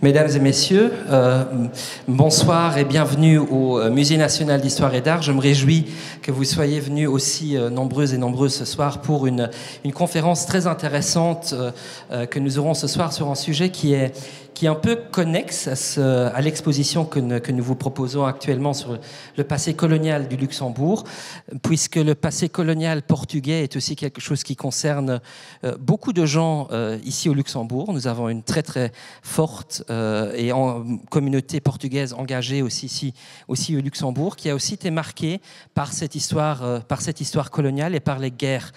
Mesdames et messieurs, bonsoir et bienvenue au Musée national d'histoire et d'art. Je me réjouis que vous soyez venus aussi nombreuses et nombreux ce soir pour une conférence très intéressante que nous aurons ce soir sur un sujet qui est un peu connexe à l'exposition que nous vous proposons actuellement sur le passé colonial du Luxembourg, puisque le passé colonial portugais est aussi quelque chose qui concerne beaucoup de gens ici au Luxembourg. Nous avons une très très forte communauté portugaise engagée aussi au Luxembourg, qui a aussi été marquée par cette histoire coloniale et par les guerres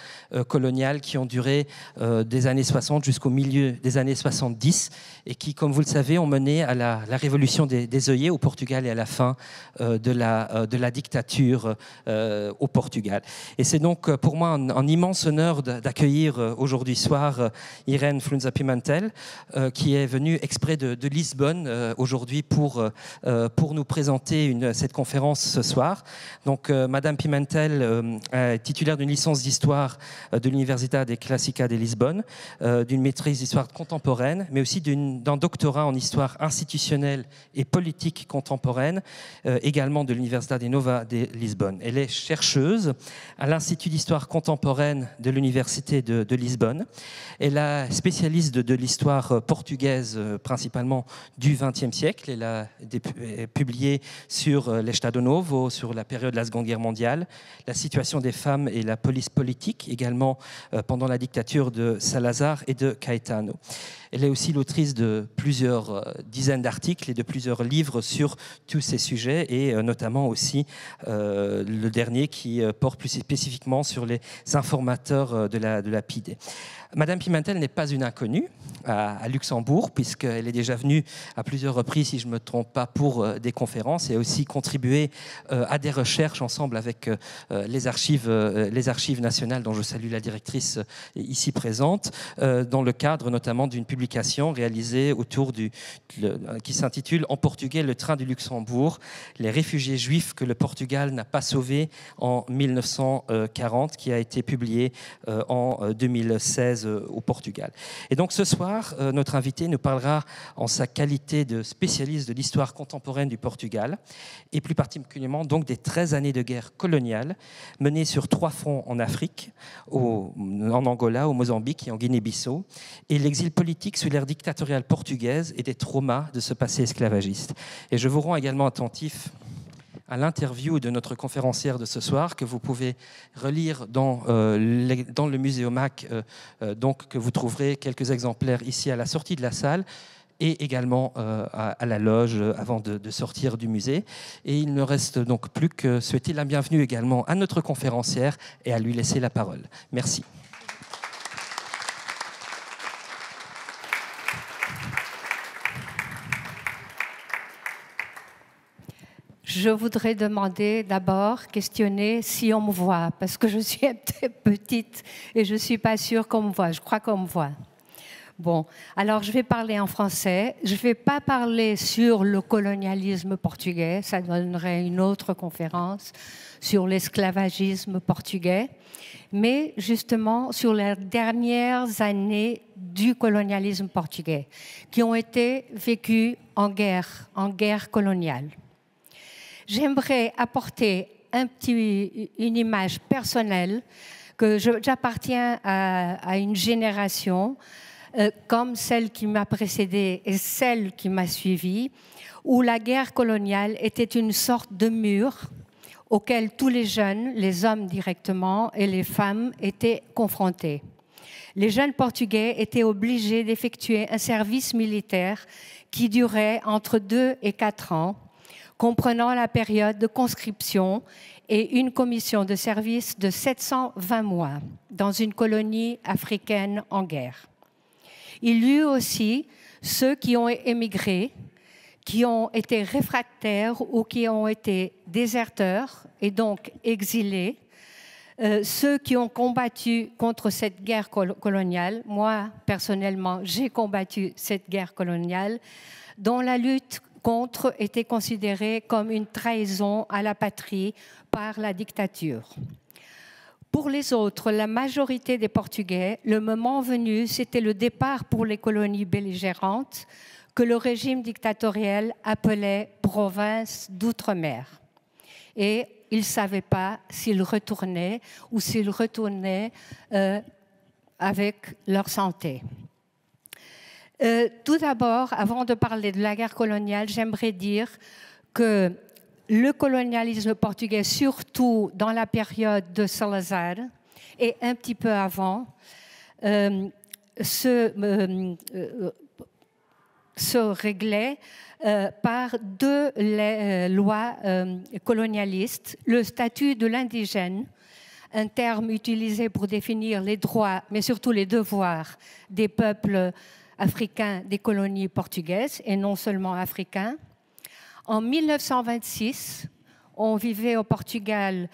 coloniales qui ont duré des années 60 jusqu'au milieu des années 70 et qui, comme vous le savez, ont mené à la révolution des œillets au Portugal et à la fin de la dictature au Portugal. Et c'est donc pour moi un immense honneur d'accueillir aujourd'hui soir Irene Frunza Pimentel, qui est venue exprès de Lisbonne aujourd'hui pour nous présenter cette conférence ce soir. Donc Madame Pimentel est titulaire d'une licence d'histoire de l'Universidade Clássica de Lisbonne, d'une maîtrise d'histoire contemporaine, mais aussi d'un doctorat en histoire institutionnelle et politique contemporaine, également de l'Universidade Nova de Lisbonne. Elle est chercheuse à l'Institut d'histoire contemporaine de l'Université de Lisbonne. Elle est spécialiste de l'histoire portugaise, principalement du XXe siècle. Elle a publié sur l'Estado Novo, sur la période de la Seconde Guerre mondiale, la situation des femmes et la police politique, également pendant la dictature de Salazar et de Caetano. Elle est aussi l'autrice de plusieurs dizaines d'articles et de plusieurs livres sur tous ces sujets, et notamment aussi le dernier qui porte plus spécifiquement sur les informateurs de la PIDE. Madame Pimentel n'est pas une inconnue à Luxembourg, puisqu'elle est déjà venue à plusieurs reprises, si je ne me trompe pas, pour des conférences, et a aussi contribué à des recherches ensemble avec les archives nationales, dont je salue la directrice ici présente, dans le cadre notamment d'une publication réalisée qui s'intitule en portugais « Le train du Luxembourg, les réfugiés juifs que le Portugal n'a pas sauvés en 1940 », qui a été publiée en 2016 au Portugal. Et donc ce soir, notre invité nous parlera en sa qualité de spécialiste de l'histoire contemporaine du Portugal, et plus particulièrement donc des 13 années de guerre coloniale menées sur 3 fronts en Afrique, en Angola, au Mozambique et en Guinée-Bissau, et l'exil politique sous l'ère dictatoriale portugaise et des traumas de ce passé esclavagiste. Et je vous rends également attentif à l'interview de notre conférencière de ce soir, que vous pouvez relire dans le Muséomac, donc que vous trouverez quelques exemplaires ici à la sortie de la salle, et également à la loge avant de sortir du musée. Et il ne reste donc plus que souhaiter la bienvenue également à notre conférencière et à lui laisser la parole. Merci. Je voudrais questionner si on me voit, parce que je suis un peu petite et je ne suis pas sûre qu'on me voit. Je crois qu'on me voit. Bon, alors je vais parler en français. Je ne vais pas parler sur le colonialisme portugais, ça donnerait une autre conférence sur l'esclavagisme portugais, mais justement sur les dernières années du colonialisme portugais, qui ont été vécues en guerre coloniale. J'aimerais apporter une image personnelle, que j'appartiens à une génération comme celle qui m'a précédée et celle qui m'a suivie, où la guerre coloniale était une sorte de mur auquel tous les jeunes, les hommes directement et les femmes étaient confrontés. Les jeunes Portugais étaient obligés d'effectuer un service militaire qui durait entre 2 et 4 ans, comprenant la période de conscription et une commission de service de 720 mois dans une colonie africaine en guerre. Il y eut aussi ceux qui ont émigré, qui ont été réfractaires ou qui ont été déserteurs et donc exilés, ceux qui ont combattu contre cette guerre coloniale. Moi, personnellement, j'ai combattu cette guerre coloniale dont la lutte contre était considérée comme une trahison à la patrie par la dictature. Pour les autres, la majorité des Portugais, le moment venu, c'était le départ pour les colonies belligérantes que le régime dictatorial appelait province d'outre-mer. Et ils ne savaient pas s'ils retournaient ou s'ils retournaient avec leur santé. Tout d'abord, avant de parler de la guerre coloniale, j'aimerais dire que le colonialisme portugais, surtout dans la période de Salazar et un petit peu avant, se réglait par deux lois colonialistes, le statut de l'indigène, un terme utilisé pour définir les droits, mais surtout les devoirs des peuples africains des colonies portugaises, et non seulement africains. En 1926, on vivait au Portugal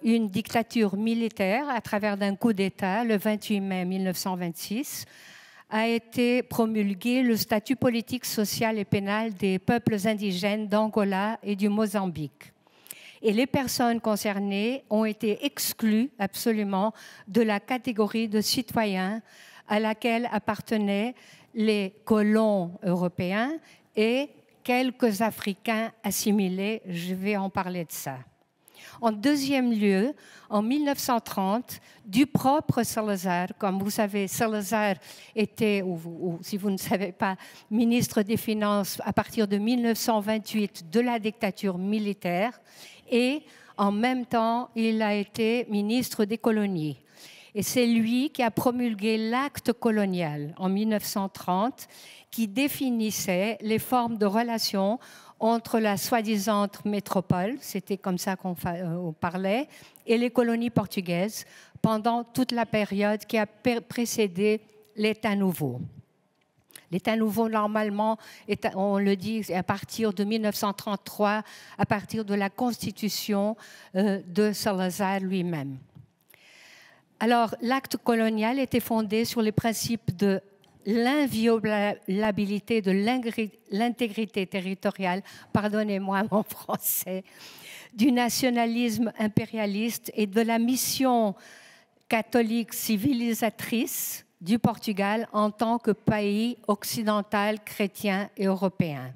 une dictature militaire à travers d'un coup d'État, le 28 mai 1926, a été promulgué le statut politique, social et pénal des peuples indigènes d'Angola et du Mozambique. Et les personnes concernées ont été exclues absolument de la catégorie de citoyens à laquelle appartenaient les colons européens et quelques Africains assimilés. Je vais en parler de ça. En deuxième lieu, en 1930, du propre Salazar, comme vous savez, Salazar était, ou si vous ne savez pas, ministre des Finances à partir de 1928 de la dictature militaire, et en même temps, il a été ministre des colonies. Et c'est lui qui a promulgué l'acte colonial en 1930, qui définissait les formes de relations entre la soi-disant métropole, c'était comme ça qu'on parlait, et les colonies portugaises pendant toute la période qui a précédé l'État nouveau. L'État nouveau, normalement, on le dit à partir de 1933, à partir de la constitution de Salazar lui-même. Alors, l'acte colonial était fondé sur les principes de l'inviolabilité de l'intégrité territoriale, pardonnez-moi mon français, du nationalisme impérialiste et de la mission catholique civilisatrice du Portugal en tant que pays occidental, chrétien et européen.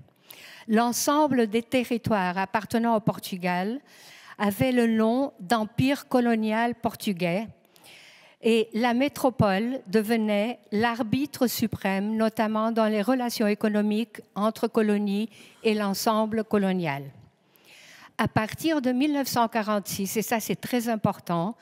L'ensemble des territoires appartenant au Portugal avait le nom d'empire colonial portugais, et la métropole devenait l'arbitre suprême, notamment dans les relations économiques entre colonies et l'ensemble colonial. À partir de 1946, et ça c'est très important,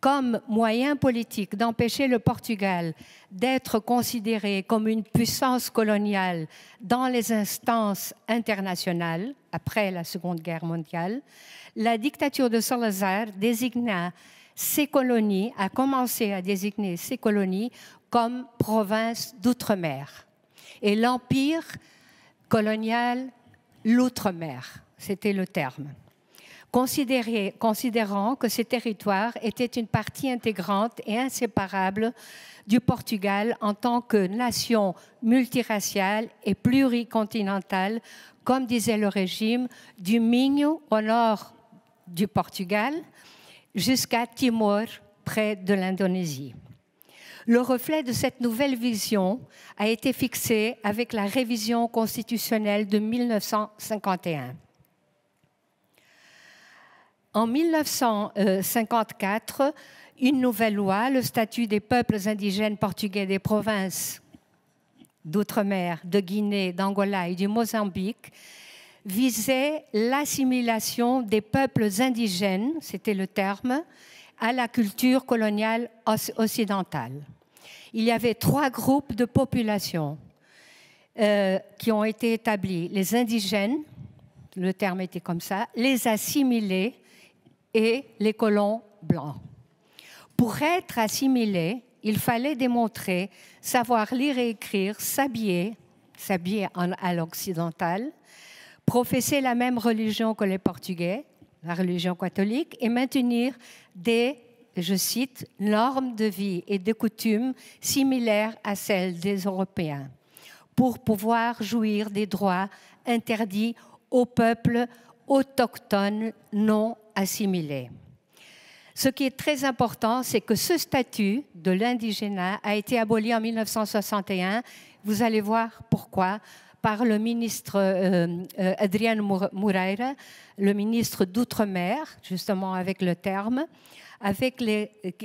comme moyen politique d'empêcher le Portugal d'être considéré comme une puissance coloniale dans les instances internationales, après la Seconde Guerre mondiale, la dictature de Salazar a commencé à désigner ces colonies comme provinces d'outre-mer. Et l'empire colonial, l'outre-mer, c'était le terme. Considérant que ces territoires étaient une partie intégrante et inséparable du Portugal en tant que nation multiraciale et pluricontinentale, comme disait le régime, du Minho au nord du Portugal, jusqu'à Timor, près de l'Indonésie. Le reflet de cette nouvelle vision a été fixé avec la révision constitutionnelle de 1951. En 1954, une nouvelle loi, le statut des peuples indigènes portugais des provinces d'outre-mer, de Guinée, d'Angola et du Mozambique, visait l'assimilation des peuples indigènes, c'était le terme, à la culture coloniale occidentale. Il y avait 3 groupes de population qui ont été établis. Les indigènes, le terme était comme ça, les assimilés et les colons blancs. Pour être assimilés, il fallait démontrer savoir lire et écrire, s'habiller à l'occidental, professer la même religion que les Portugais, la religion catholique, et maintenir des, je cite, normes de vie et de coutumes similaires à celles des Européens, pour pouvoir jouir des droits interdits aux peuples autochtones non assimilés. Ce qui est très important, c'est que ce statut de l'indigénat a été aboli en 1961. Vous allez voir pourquoi, par le ministre Adriano Moreira, le ministre d'Outre-mer, justement avec le terme,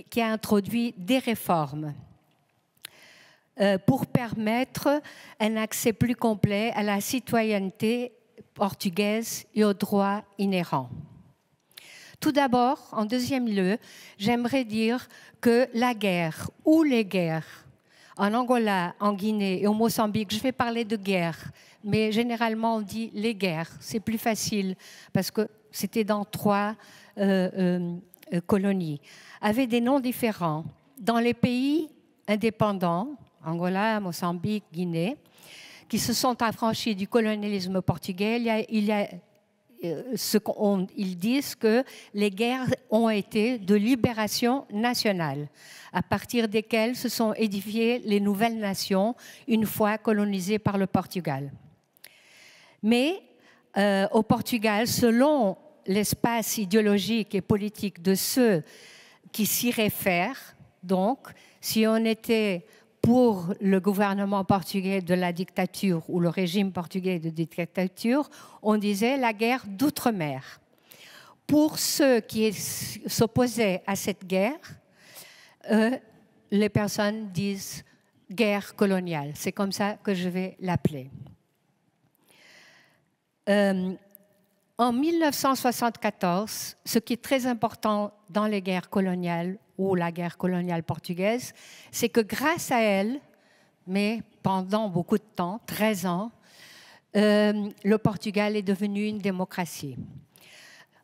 qui a introduit des réformes pour permettre un accès plus complet à la citoyenneté portugaise et aux droits inhérents. Tout d'abord, en deuxième lieu, j'aimerais dire que la guerre ou les guerres en Angola, en Guinée et au Mozambique, je vais parler de guerre, mais généralement on dit les guerres, c'est plus facile parce que c'était dans 3 colonies, avaient des noms différents. Dans les pays indépendants, Angola, Mozambique, Guinée, qui se sont affranchis du colonialisme portugais, ils disent que les guerres ont été de libération nationale, à partir desquelles se sont édifiées les nouvelles nations une fois colonisées par le Portugal. Mais au Portugal, selon l'espace idéologique et politique de ceux qui s'y réfèrent, donc si on était pour le gouvernement portugais de la dictature ou le régime portugais de dictature, on disait la guerre d'outre-mer. Pour ceux qui s'opposaient à cette guerre, les personnes disent guerre coloniale. C'est comme ça que je vais l'appeler. En 1974, ce qui est très important dans les guerres coloniales ou la guerre coloniale portugaise, c'est que grâce à elle, mais pendant beaucoup de temps, 13 ans, le Portugal est devenu une démocratie.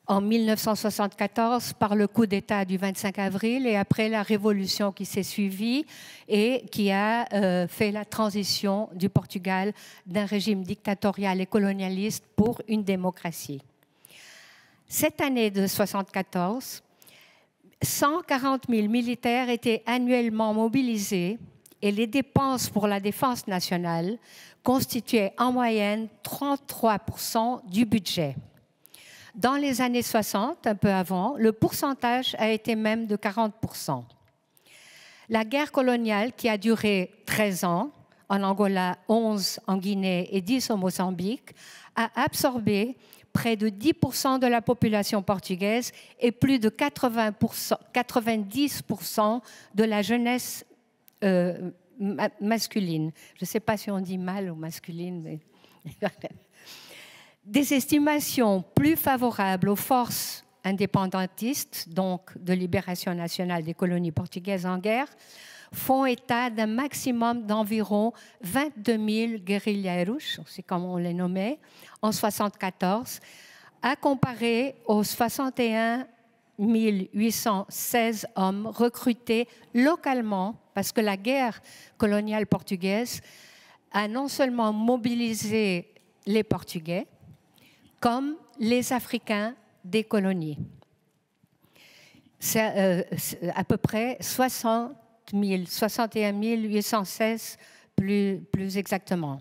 En 1974, par le coup d'État du 25 avril et après la révolution qui s'est suivie et qui a fait la transition du Portugal d'un régime dictatorial et colonialiste pour une démocratie. Cette année de 1974, 140 000 militaires étaient annuellement mobilisés et les dépenses pour la défense nationale constituaient en moyenne 33% du budget. Dans les années 60, un peu avant, le pourcentage a été même de 40%. La guerre coloniale, qui a duré 13 ans, en Angola, 11 en Guinée et 10 au Mozambique, a absorbé près de 10% de la population portugaise et plus de 90% de la jeunesse masculine. Je ne sais pas si on dit mâle ou masculine, mais... Des estimations plus favorables aux forces indépendantistes, donc de libération nationale des colonies portugaises en guerre, font état d'un maximum d'environ 22 000 guerrilleros, c'est comme on les nommait, en 1974, à comparer aux 61 816 hommes recrutés localement, parce que la guerre coloniale portugaise a non seulement mobilisé les Portugais, comme les Africains des colonies. C'est à peu près 61 816 plus exactement.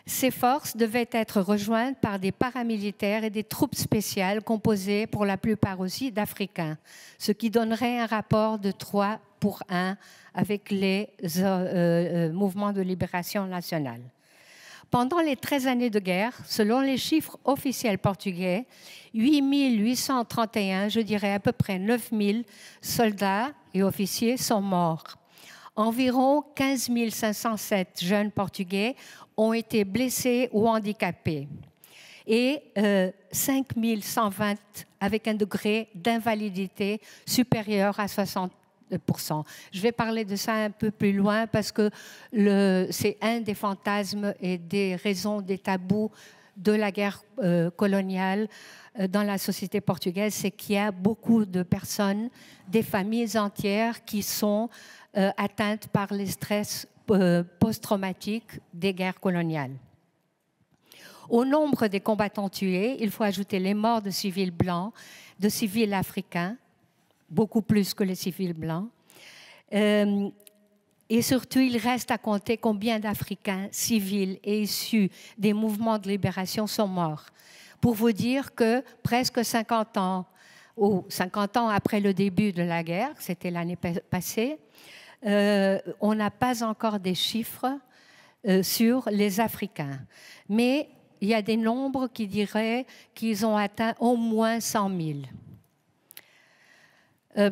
Ces forces devaient être rejointes par des paramilitaires et des troupes spéciales composées pour la plupart aussi d'Africains, ce qui donnerait un rapport de 3 pour 1 avec les mouvements de libération nationale. Pendant les 13 années de guerre, selon les chiffres officiels portugais, 8 831, je dirais à peu près 9 000 soldats et officiers sont morts. Environ 15 507 jeunes Portugais ont été blessés ou handicapés et 5 120 avec un degré d'invalidité supérieur à 60%. Je vais parler de ça un peu plus loin parce que c'est un des fantasmes et des raisons, des tabous de la guerre coloniale dans la société portugaise, c'est qu'il y a beaucoup de personnes, des familles entières qui sont atteintes par les stress post-traumatiques des guerres coloniales. Au nombre des combattants tués, il faut ajouter les morts de civils blancs, de civils africains, beaucoup plus que les civils blancs. Et surtout, il reste à compter combien d'Africains civils et issus des mouvements de libération sont morts. Pour vous dire que presque 50 ans ou 50 ans après le début de la guerre, c'était l'année passée, on n'a pas encore des chiffres sur les Africains. Mais il y a des nombres qui diraient qu'ils ont atteint au moins 100 000.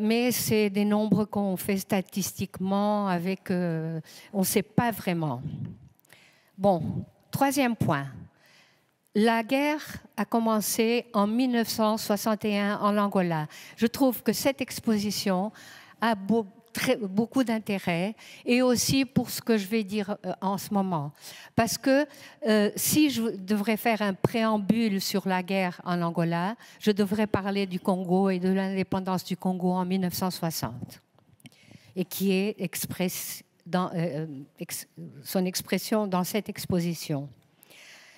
Mais c'est des nombres qu'on fait statistiquement avec... on ne sait pas vraiment. Bon, troisième point. La guerre a commencé en 1961 en Angola. Je trouve que cette exposition a beaucoup d'intérêt et aussi pour ce que je vais dire en ce moment. Parce que si je devrais faire un préambule sur la guerre en Angola, je devrais parler du Congo et de l'indépendance du Congo en 1960 et qui est son expression dans cette exposition.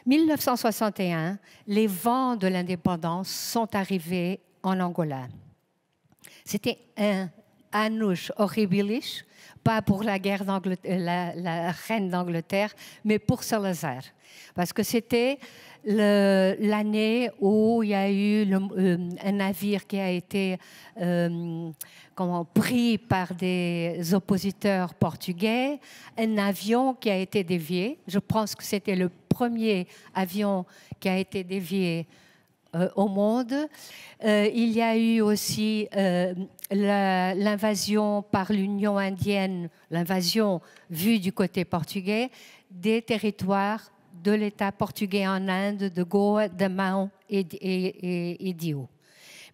1961, les vents de l'indépendance sont arrivés en Angola. C'était un annus horribilis, pas pour la guerre la reine d'Angleterre, mais pour Salazar. Parce que c'était l'année où il y a eu un navire qui a été pris par des oppositeurs portugais, un avion qui a été dévié. Je pense que c'était le premier avion qui a été dévié au monde. Il y a eu aussi l'invasion par l'Union indienne, l'invasion vue du côté portugais, des territoires de l'État portugais en Inde, de Goa, de Mao et d'Io.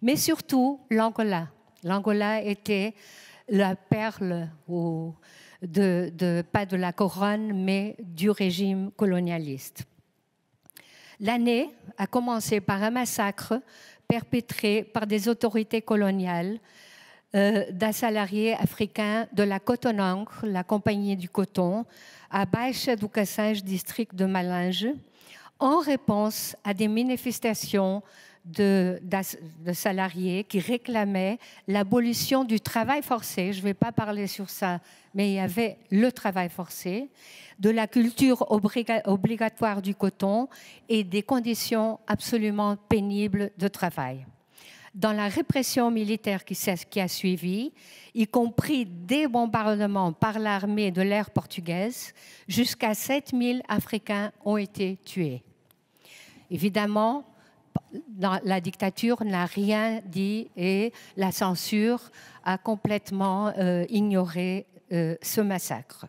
Mais surtout, l'Angola. L'Angola était la perle, pas de la couronne, mais du régime colonialiste. L'année a commencé par un massacre perpétré par des autorités coloniales d'un salarié africain de la Cotonang, la compagnie du coton, à Baixa do Cassange, district de Malange, en réponse à des manifestations de salariés qui réclamaient l'abolition du travail forcé. Je ne vais pas parler sur ça, mais il y avait le travail forcé, de la culture obligatoire du coton et des conditions absolument pénibles de travail. Dans la répression militaire qui a suivi, y compris des bombardements par l'armée de l'air portugaise, jusqu'à 7000 Africains ont été tués. Évidemment, la dictature n'a rien dit et la censure a complètement ignoré ce massacre.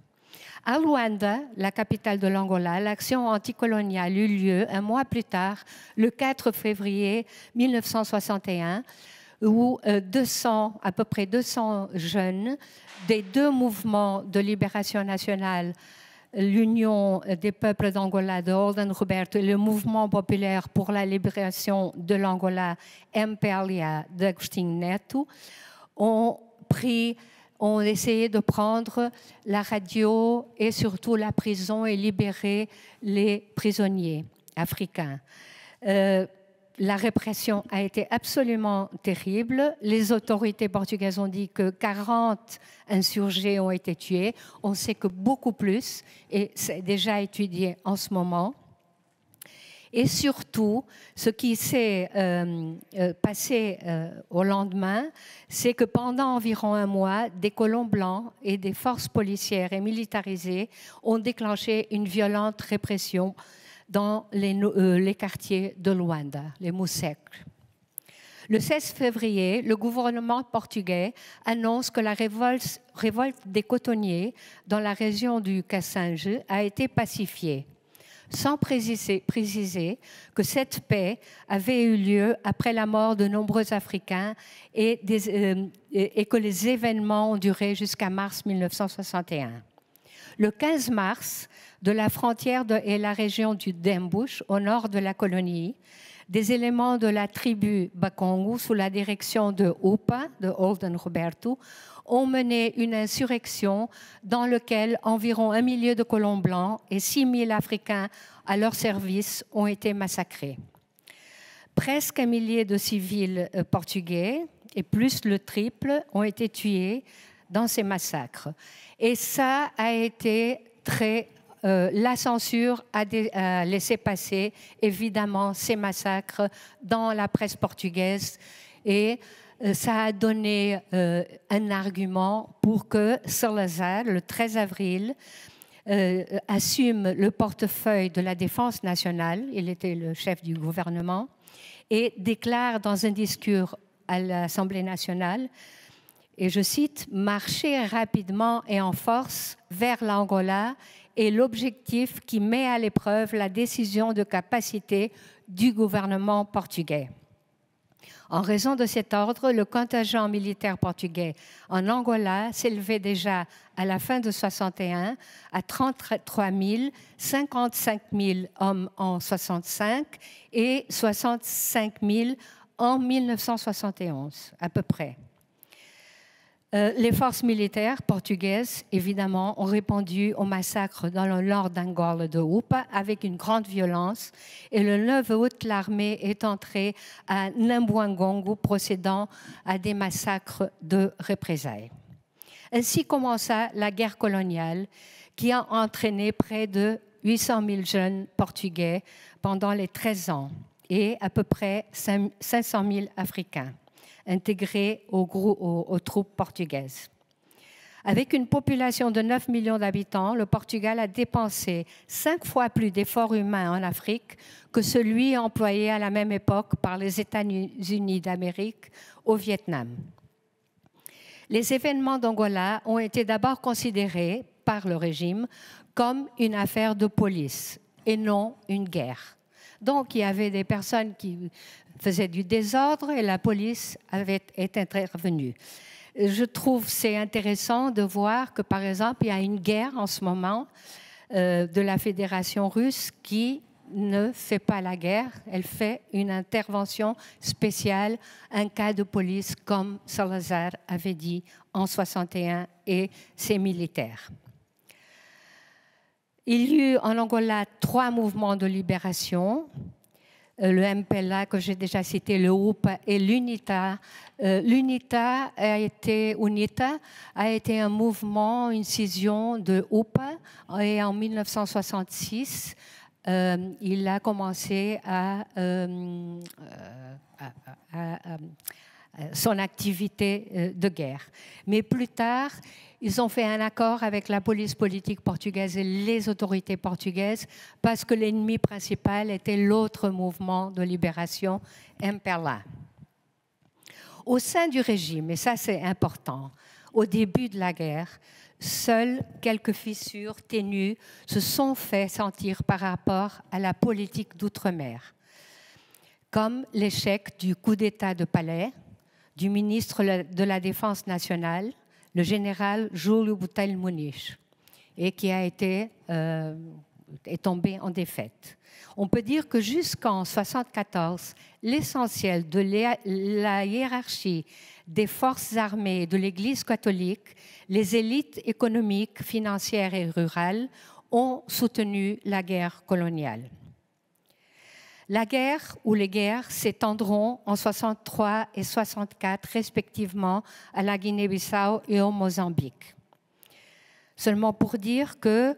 À Luanda, la capitale de l'Angola, l'action anticoloniale eut lieu un mois plus tard, le 4 février 1961, où à peu près 200 jeunes des deux mouvements de libération nationale, l'Union des peuples d'Angola de Holden Roberto et le mouvement populaire pour la libération de l'Angola, MPLA d'Agostinho Neto, ont essayé de prendre la radio et surtout la prison et libérer les prisonniers africains. La répression a été absolument terrible. Les autorités portugaises ont dit que 40 insurgés ont été tués. On sait que beaucoup plus, et c'est déjà étudié en ce moment. Et surtout, ce qui s'est passé au lendemain, c'est que pendant environ un mois, des colons blancs et des forces policières et militarisées ont déclenché une violente répression dans les quartiers de Luanda, les Musek. Le 16 février, le gouvernement portugais annonce que la révolte des cotonniers dans la région du Cassange a été pacifiée, sans préciser que cette paix avait eu lieu après la mort de nombreux Africains et que les événements ont duré jusqu'à mars 1961. Le 15 mars, de la frontière et la région du Dembush, au nord de la colonie, des éléments de la tribu Bakongo, sous la direction de Upa, de Holden Roberto, ont mené une insurrection dans laquelle environ 1 million de colons blancs et 6 000 Africains à leur service ont été massacrés. Presque 1 millier de civils portugais, et plus le triple, ont été tués dans ces massacres. Et ça a été la censure a laissé passer, évidemment, ces massacres dans la presse portugaise et ça a donné un argument pour que Salazar, le 13 avril, assume le portefeuille de la défense nationale, il était le chef du gouvernement, et déclare dans un discours à l'Assemblée nationale, et je cite, « Marcher rapidement et en force vers l'Angola est l'objectif qui met à l'épreuve la décision de capacité du gouvernement portugais. » En raison de cet ordre, le contingent militaire portugais en Angola s'élevait déjà à la fin de 61 à 33 000, 55 000 hommes en 65 et 65 000 en 1971, à peu près. Les forces militaires portugaises, évidemment, ont répondu au massacre dans le nord d'Angola de Upa avec une grande violence. Et le 9 août, l'armée est entrée à Nambuangongo, procédant à des massacres de représailles. Ainsi commença la guerre coloniale qui a entraîné près de 800 000 jeunes portugais pendant les 13 ans et à peu près 500 000 Africains intégrés aux troupes portugaises. Avec une population de 9 millions d'habitants, le Portugal a dépensé 5 fois plus d'efforts humains en Afrique que celui employé à la même époque par les États-Unis d'Amérique au Vietnam. Les événements d'Angola ont été d'abord considérés par le régime comme une affaire de police et non une guerre. Donc, il y avait des personnes qui faisaient du désordre et la police est intervenue. Je trouve c'est intéressant de voir que, par exemple, il y a une guerre en ce moment de la Fédération russe qui ne fait pas la guerre, elle fait une intervention spéciale, un cas de police comme Salazar avait dit en 61 et ses militaires. Il y eut en Angola 3 mouvements de libération, le MPLA que j'ai déjà cité, le UPA et l'UNITA. L'UNITA a été un mouvement, une scission de UPA et en 1966, il a commencé son activité de guerre. Mais plus tard, ils ont fait un accord avec la police politique portugaise et les autorités portugaises parce que l'ennemi principal était l'autre mouvement de libération, MPLA. Au sein du régime, et ça c'est important, au début de la guerre, seules quelques fissures ténues se sont fait sentir par rapport à la politique d'outre-mer, comme l'échec du coup d'État de Palais, du ministre de la Défense nationale, le général Júlio Botei Muniz, et qui a été est tombé en défaite. On peut dire que jusqu'en 1974, l'essentiel de la hiérarchie des forces armées et de l'Église catholique, les élites économiques, financières et rurales ont soutenu la guerre coloniale. La guerre ou les guerres s'étendront en 63 et 64 respectivement à la Guinée-Bissau et au Mozambique. Seulement pour dire que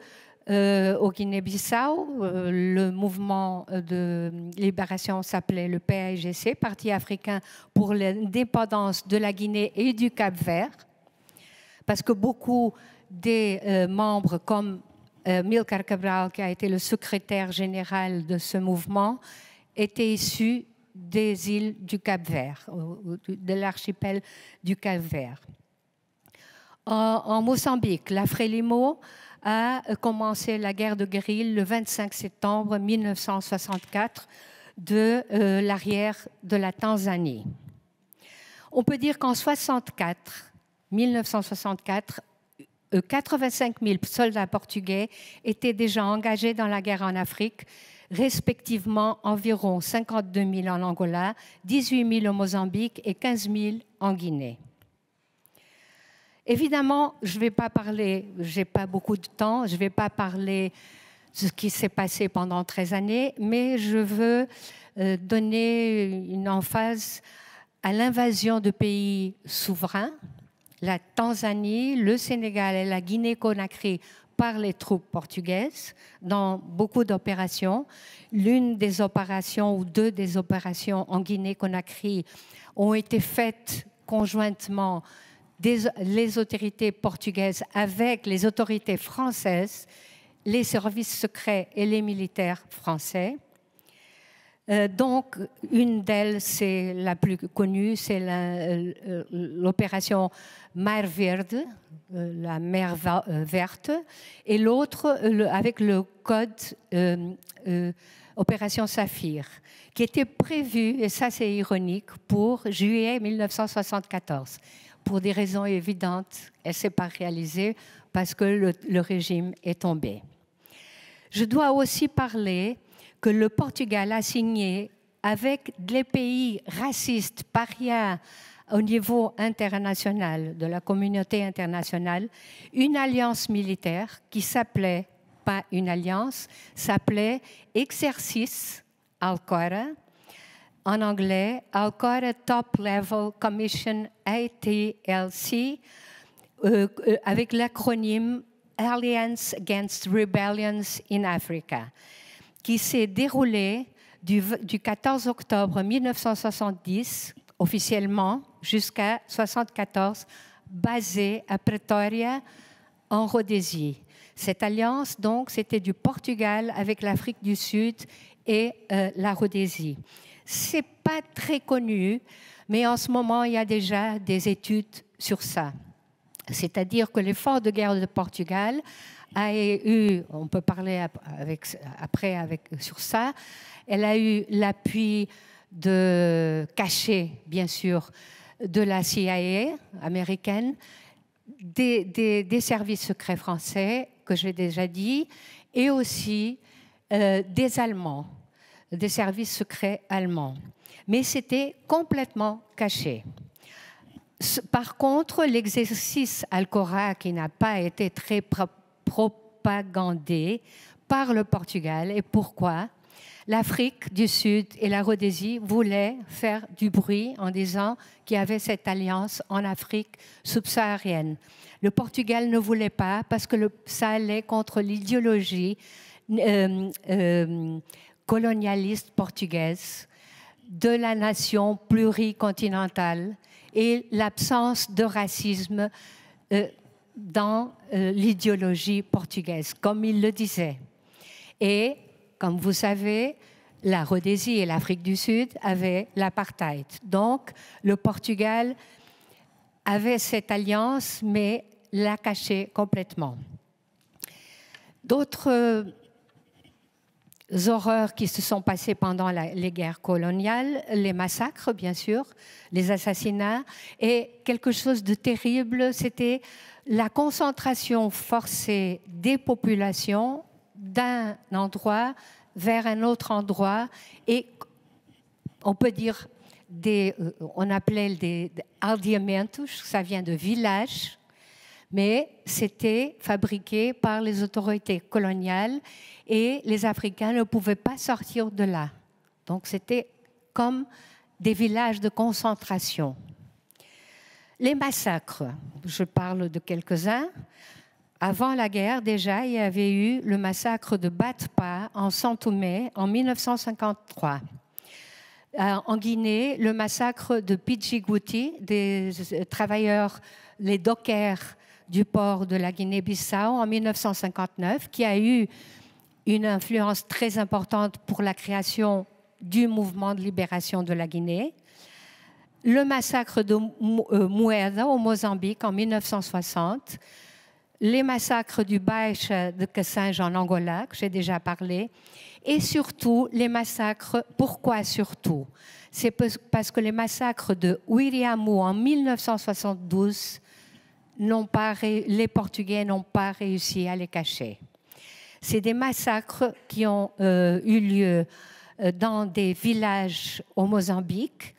au Guinée-Bissau, le mouvement de libération s'appelait le PAIGC, Parti africain pour l'indépendance de la Guinée et du Cap-Vert, parce que beaucoup des membres comme Amílcar Cabral, qui a été le secrétaire général de ce mouvement, était issu des îles du Cap-Vert, de l'archipel du Cap-Vert. En Mozambique, la Frelimo a commencé la guerre de guérille le 25 septembre 1964 de l'arrière de la Tanzanie. On peut dire qu'en 1964, 85 000 soldats portugais étaient déjà engagés dans la guerre en Afrique, respectivement environ 52 000 en Angola, 18 000 au Mozambique et 15 000 en Guinée. Évidemment, je ne vais pas parler, je n'ai pas beaucoup de temps, je ne vais pas parler de ce qui s'est passé pendant 13 années, mais je veux donner une emphase à l'invasion de pays souverains, la Tanzanie, le Sénégal et la Guinée-Conakry par les troupes portugaises dans beaucoup d'opérations. L'une des opérations ou deux des opérations en Guinée-Conakry ont été faites conjointement les autorités portugaises avec les autorités françaises, les services secrets et les militaires français. Donc, une d'elles, c'est la plus connue, c'est l'opération Mar Verde, la mer verte, et l'autre avec le code Opération Saphir, qui était prévu, et ça c'est ironique, pour juillet 1974. Pour des raisons évidentes, elle ne s'est pas réalisée parce que le régime est tombé. Je dois aussi parler que le Portugal a signé avec les pays racistes, parias au niveau international, de la communauté internationale, une alliance militaire qui s'appelait, pas une alliance, s'appelait Exercice Alcora, en anglais, Alcora Top Level Commission ATLC, avec l'acronyme Alliance Against Rebellions in Africa, qui s'est déroulé du 14 octobre 1970, officiellement, jusqu'à 1974, basée à Pretoria, en Rhodésie. Cette alliance, donc, c'était du Portugal avec l'Afrique du Sud et la Rhodésie. Ce n'est pas très connu, mais en ce moment, il y a déjà des études sur ça. C'est-à-dire que l'effort de guerre de Portugal a eu, on peut parler sur ça, elle a eu l'appui caché, bien sûr, de la CIA américaine, des services secrets français, que j'ai déjà dit, et aussi des Allemands, des services secrets allemands. Mais c'était complètement caché. Par contre, l'exercice Alcora, qui n'a pas été très propagandé par le Portugal, et pourquoi? L'Afrique du Sud et la Rhodésie voulaient faire du bruit en disant qu'il y avait cette alliance en Afrique subsaharienne. Le Portugal ne voulait pas parce que ça allait contre l'idéologie colonialiste portugaise de la nation pluricontinentale et l'absence de racisme dans l'idéologie portugaise, comme il le disait. Et, comme vous savez, la Rhodésie et l'Afrique du Sud avaient l'apartheid. Donc, le Portugal avait cette alliance, mais l'a cachée complètement. D'autres horreurs qui se sont passées pendant les guerres coloniales, les massacres, bien sûr, les assassinats, et quelque chose de terrible, c'était la concentration forcée des populations d'un endroit vers un autre endroit, et on peut dire, on appelait des aldeamentos, ça vient de village, mais c'était fabriqué par les autorités coloniales et les Africains ne pouvaient pas sortir de là. Donc c'était comme des villages de concentration. Les massacres, je parle de quelques-uns. Avant la guerre, déjà, il y avait eu le massacre de Batpa en São-Tomé en 1953. En Guinée, le massacre de Pidjigouti, des travailleurs, les dockers du port de la Guinée-Bissau en 1959, qui a eu une influence très importante pour la création du mouvement de libération de la Guinée. Le massacre de Moeda au Mozambique en 1960. Les massacres du Baixa de Cassinge en Angola, que j'ai déjà parlé. Et surtout, les massacres. Pourquoi surtout? C'est parce que les massacres de Wiriamu en 1972, les Portugais n'ont pas réussi à les cacher. C'est des massacres qui ont eu lieu dans des villages au Mozambique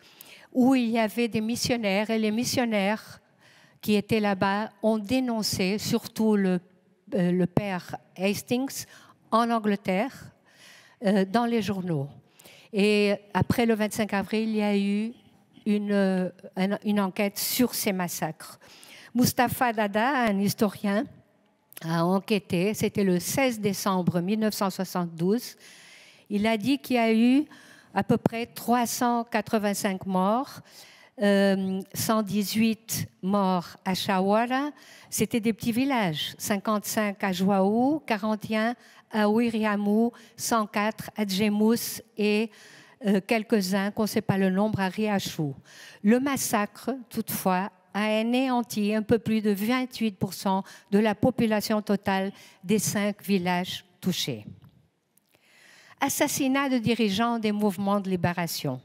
où il y avait des missionnaires, et les missionnaires qui étaient là-bas ont dénoncé, surtout le père Hastings, en Angleterre, dans les journaux. Et après le 25 avril, il y a eu une enquête sur ces massacres. Mustapha Dada, un historien, a enquêté, c'était le 16 décembre 1972. Il a dit qu'il y a eu à peu près 385 morts, 118 morts à Chawara, c'était des petits villages, 55 à Joaou, 41 à Ouiriamou, 104 à Djemous et quelques-uns, qu'on ne sait pas le nombre, à Riachou. Le massacre, toutefois, a anéanti un peu plus de 28% de la population totale des 5 villages touchés. Assassinat de dirigeants des mouvements de libération.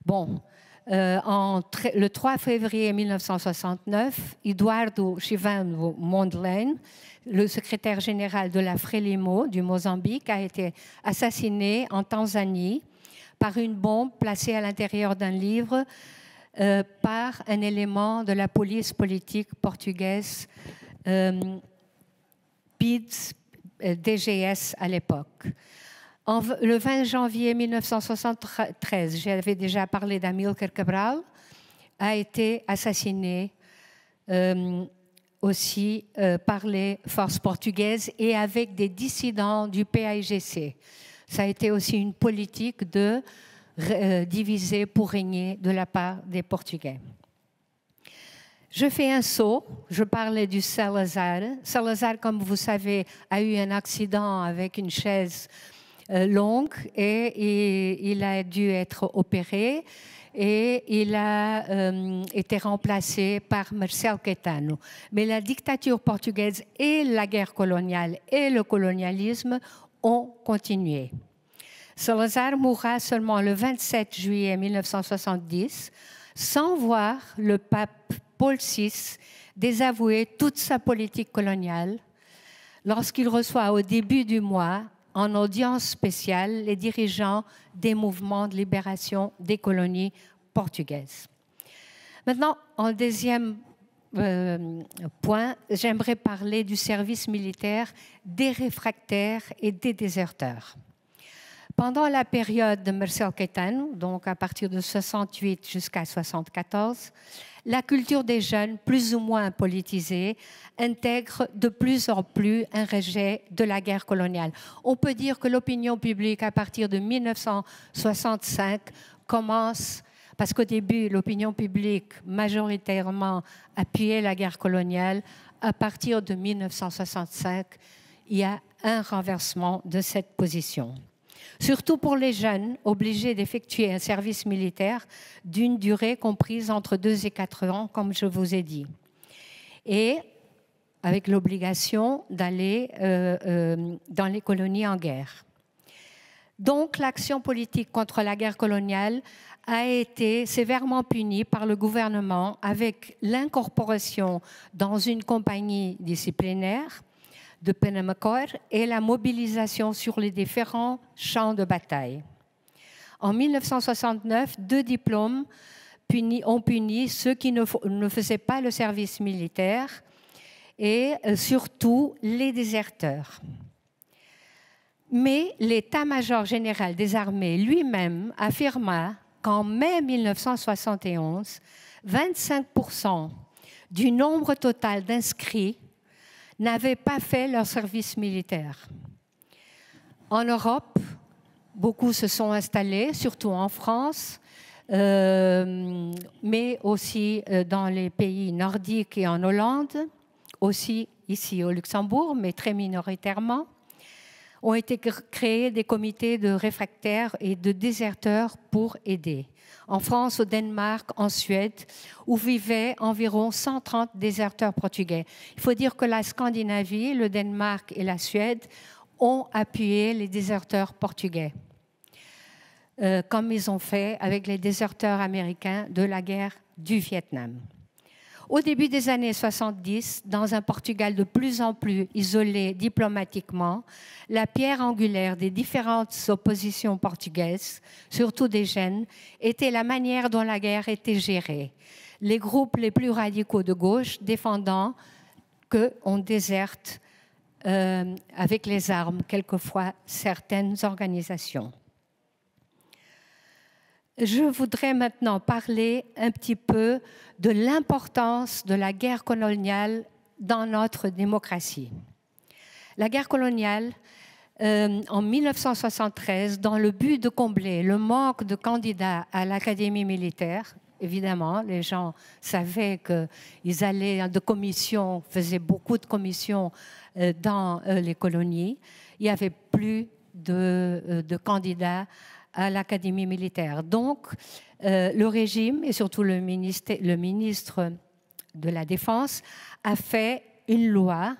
Bon, le 3 février 1969, Eduardo Chivano Mondlane, le secrétaire général de la Frelimo du Mozambique, a été assassiné en Tanzanie par une bombe placée à l'intérieur d'un livre par un élément de la police politique portugaise, PIDS, DGS à l'époque. Le 20 janvier 1973, j'avais déjà parlé d'Amílcar Cabral, a été assassiné aussi par les forces portugaises et avec des dissidents du PAIGC. Ça a été aussi une politique de diviser pour régner de la part des Portugais. Je fais un saut, je parlais du Salazar. Salazar, comme vous savez, a eu un accident avec une chaise longue et il a dû être opéré et il a été remplacé par Marcelo Caetano. Mais la dictature portugaise et la guerre coloniale et le colonialisme ont continué. Salazar mourra seulement le 27 juillet 1970 sans voir le pape Paul VI désavouer toute sa politique coloniale lorsqu'il reçoit au début du mois en audience spéciale les dirigeants des mouvements de libération des colonies portugaises. Maintenant, en deuxième point, j'aimerais parler du service militaire des réfractaires et des déserteurs. Pendant la période de Marcelo Caetano, donc à partir de 68 jusqu'à 74, la culture des jeunes, plus ou moins politisée, intègre de plus en plus un rejet de la guerre coloniale. On peut dire que l'opinion publique, à partir de 1965, commence, parce qu'au début, l'opinion publique majoritairement appuyait la guerre coloniale. À partir de 1965, il y a un renversement de cette position. Surtout pour les jeunes obligés d'effectuer un service militaire d'une durée comprise entre 2 et 4 ans, comme je vous ai dit, et avec l'obligation d'aller dans les colonies en guerre. Donc, l'action politique contre la guerre coloniale a été sévèrement punie par le gouvernement avec l'incorporation dans une compagnie disciplinaire de Penamacor et la mobilisation sur les différents champs de bataille. En 1969, 2 diplômes ont puni ceux qui ne faisaient pas le service militaire et surtout les déserteurs. Mais l'état-major général des armées lui-même affirma qu'en mai 1971, 25% du nombre total d'inscrits n'avaient pas fait leur service militaire. En Europe, beaucoup se sont installés, surtout en France, mais aussi dans les pays nordiques et en Hollande, aussi ici au Luxembourg, mais très minoritairement. Ont été créés des comités de réfractaires et de déserteurs pour aider. En France, au Danemark, en Suède, où vivaient environ 130 déserteurs portugais. Il faut dire que la Scandinavie, le Danemark et la Suède ont appuyé les déserteurs portugais, comme ils ont fait avec les déserteurs américains de la guerre du Vietnam. Au début des années 70, dans un Portugal de plus en plus isolé diplomatiquement, la pierre angulaire des différentes oppositions portugaises, surtout des jeunes, était la manière dont la guerre était gérée. Les groupes les plus radicaux de gauche défendant qu'on déserte avec les armes, quelquefois, certaines organisations. Je voudrais maintenant parler un petit peu de l'importance de la guerre coloniale dans notre démocratie. La guerre coloniale, en 1973, dans le but de combler le manque de candidats à l'académie militaire, évidemment. Les gens savaient qu'ils allaient de commissions, faisaient beaucoup de commissions dans les colonies. Il n'y avait plus de candidats à l'Académie militaire. Donc, le régime, et surtout le ministre de la Défense, a fait une loi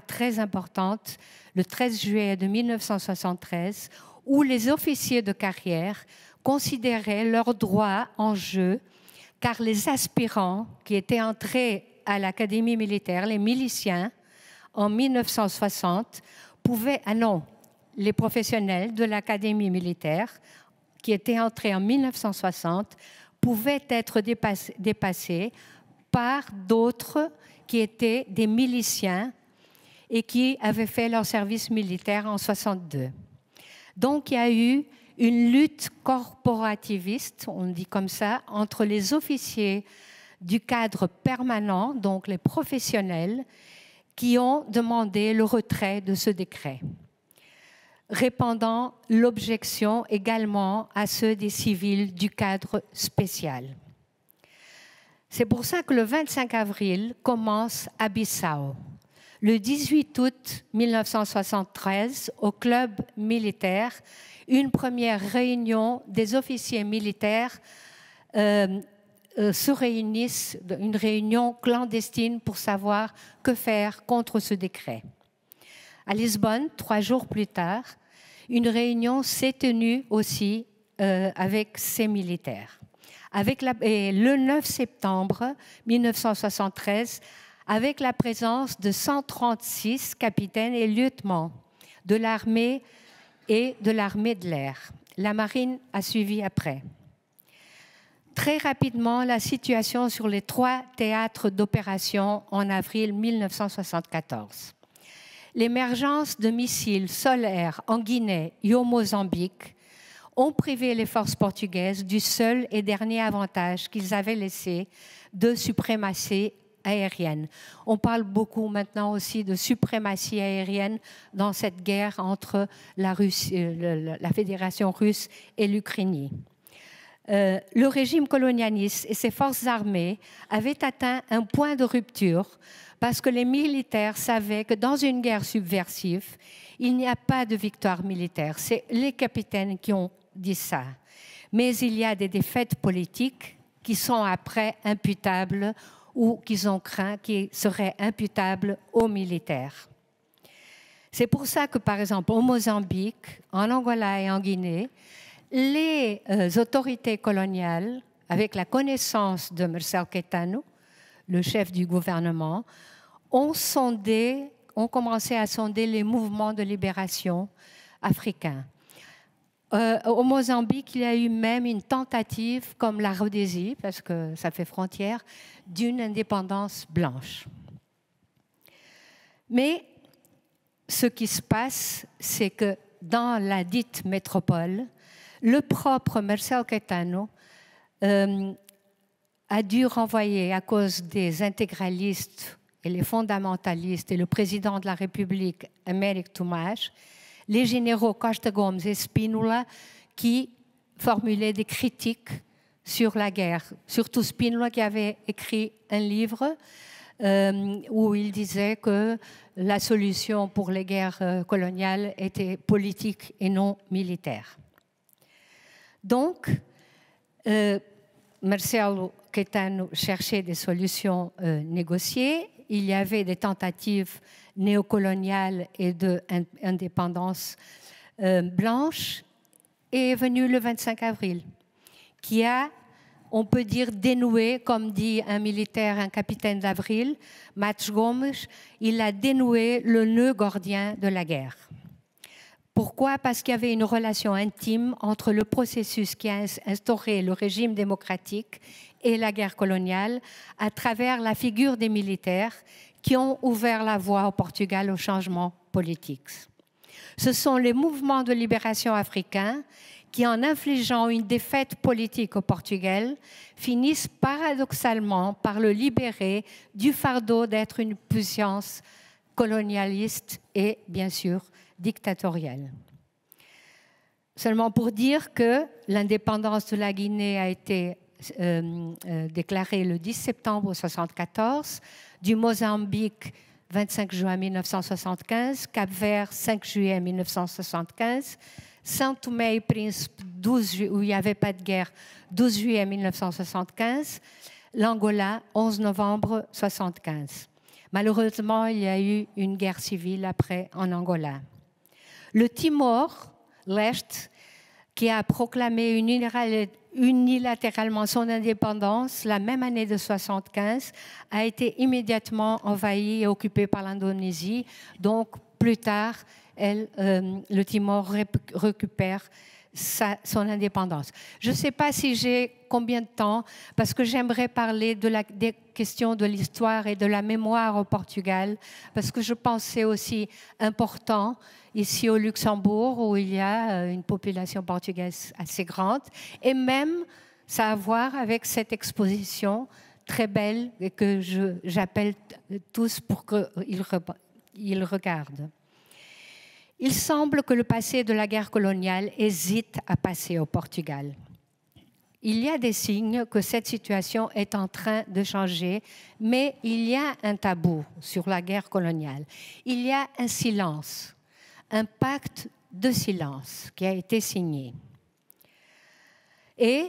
très importante, le 13 juillet de 1973, où les officiers de carrière considéraient leurs droits en jeu, car les aspirants qui étaient entrés à l'Académie militaire, les miliciens, en 1960, les professionnels de l'Académie militaire, qui étaient entrés en 1960, pouvaient être dépassés par d'autres qui étaient des miliciens et qui avaient fait leur service militaire en 62. Donc, il y a eu une lutte corporativiste, on dit comme ça, entre les officiers du cadre permanent, donc les professionnels, qui ont demandé le retrait de ce décret, répandant l'objection également à ceux des civils du cadre spécial. C'est pour ça que le 25 avril commence à Bissau. Le 18 août 1973, au club militaire, une première réunion des officiers militaires se réunissent, une réunion clandestine pour savoir que faire contre ce décret. À Lisbonne, 3 jours plus tard, une réunion s'est tenue aussi avec ces militaires. Et le 9 septembre 1973, avec la présence de 136 capitaines et lieutenants de l'armée et de l'armée de l'air. La marine a suivi après. Très rapidement, la situation sur les 3 théâtres d'opération en avril 1974. L'émergence de missiles solaires en Guinée et au Mozambique ont privé les forces portugaises du seul et dernier avantage qu'ils avaient laissé de suprématie aérienne. On parle beaucoup maintenant aussi de suprématie aérienne dans cette guerre entre la Fédération russe et l'Ukraine. Le régime colonialiste et ses forces armées avaient atteint un point de rupture parce que les militaires savaient que dans une guerre subversive, il n'y a pas de victoire militaire. C'est les capitaines qui ont dit ça. Mais il y a des défaites politiques qui sont après imputables ou qu'ils ont craint qui seraient imputables aux militaires. C'est pour ça que, par exemple, au Mozambique, en Angola et en Guinée, les autorités coloniales, avec la connaissance de Marcelo Caetano, le chef du gouvernement, ont commencé à sonder les mouvements de libération africains. Au Mozambique, il y a eu même une tentative, comme la Rhodésie, parce que ça fait frontière, d'une indépendance blanche. Mais ce qui se passe, c'est que dans la dite métropole, le propre Marcelo Caetano a dû renvoyer, à cause des intégralistes et les fondamentalistes et le président de la République, Américo Tomás, les généraux Costa Gomes et Spínola qui formulaient des critiques sur la guerre. Surtout Spínola qui avait écrit un livre où il disait que la solution pour les guerres coloniales était politique et non militaire. Donc, Marcelo Caetano cherchait des solutions négociées. Il y avait des tentatives néocoloniales et d'indépendance blanche. Et est venu le 25 avril, qui a, on peut dire, dénoué, comme dit un militaire, un capitaine d'avril, Mats Gomes, il a dénoué le nœud gordien de la guerre. Pourquoi? Parce qu'il y avait une relation intime entre le processus qui a instauré le régime démocratique et la guerre coloniale à travers la figure des militaires qui ont ouvert la voie au Portugal au changement politique. Ce sont les mouvements de libération africains qui, en infligeant une défaite politique au Portugal, finissent paradoxalement par le libérer du fardeau d'être une puissance colonialiste et, bien sûr, dictatoriale. Seulement pour dire que l'indépendance de la Guinée a été déclarée le 10 septembre 1974, du Mozambique 25 juin 1975, Cap-Vert 5 juillet 1975, Saint-Thomé et Príncipe, où il n'y avait pas de guerre, 12 juillet 1975, l'Angola 11 novembre 1975. Malheureusement, il y a eu une guerre civile après en Angola. Le Timor-Leste, qui a proclamé unilatéralement son indépendance la même année de 1975, a été immédiatement envahi et occupé par l'Indonésie. Donc, plus tard, le Timor récupère son indépendance. Je ne sais pas si j'ai combien de temps, parce que j'aimerais parler des questions de l'histoire et de la mémoire au Portugal, parce que je pense que c'est aussi important ici au Luxembourg, où il y a une population portugaise assez grande, et même ça a à voir avec cette exposition très belle et que j'appelle tous pour qu'ils regardent. Il semble que le passé de la guerre coloniale hésite à passer au Portugal. Il y a des signes que cette situation est en train de changer, mais il y a un tabou sur la guerre coloniale. Il y a un silence, un pacte de silence qui a été signé. Et,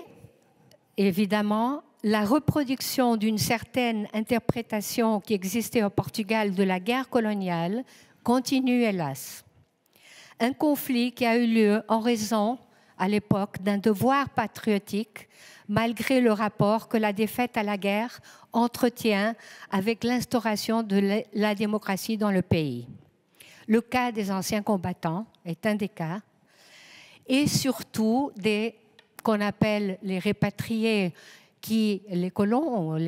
évidemment, la reproduction d'une certaine interprétation qui existait au Portugal de la guerre coloniale continue, hélas. Un conflit qui a eu lieu en raison, à l'époque, d'un devoir patriotique, malgré le rapport que la défaite à la guerre entretient avec l'instauration de la démocratie dans le pays. Le cas des anciens combattants est un des cas, et surtout des qu'on appelle les répatriés, les colons,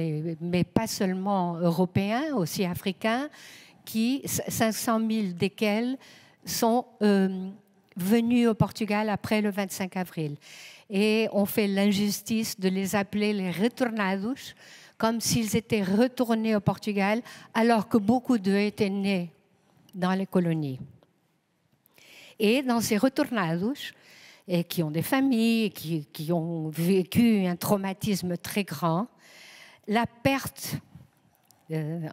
mais pas seulement européens, aussi africains, 500 000 desquels sont venus au Portugal après le 25 avril. Et on fait l'injustice de les appeler les retornados, comme s'ils étaient retournés au Portugal, alors que beaucoup d'eux étaient nés dans les colonies. Et dans ces retornados, et qui ont des familles, qui ont vécu un traumatisme très grand, la perte,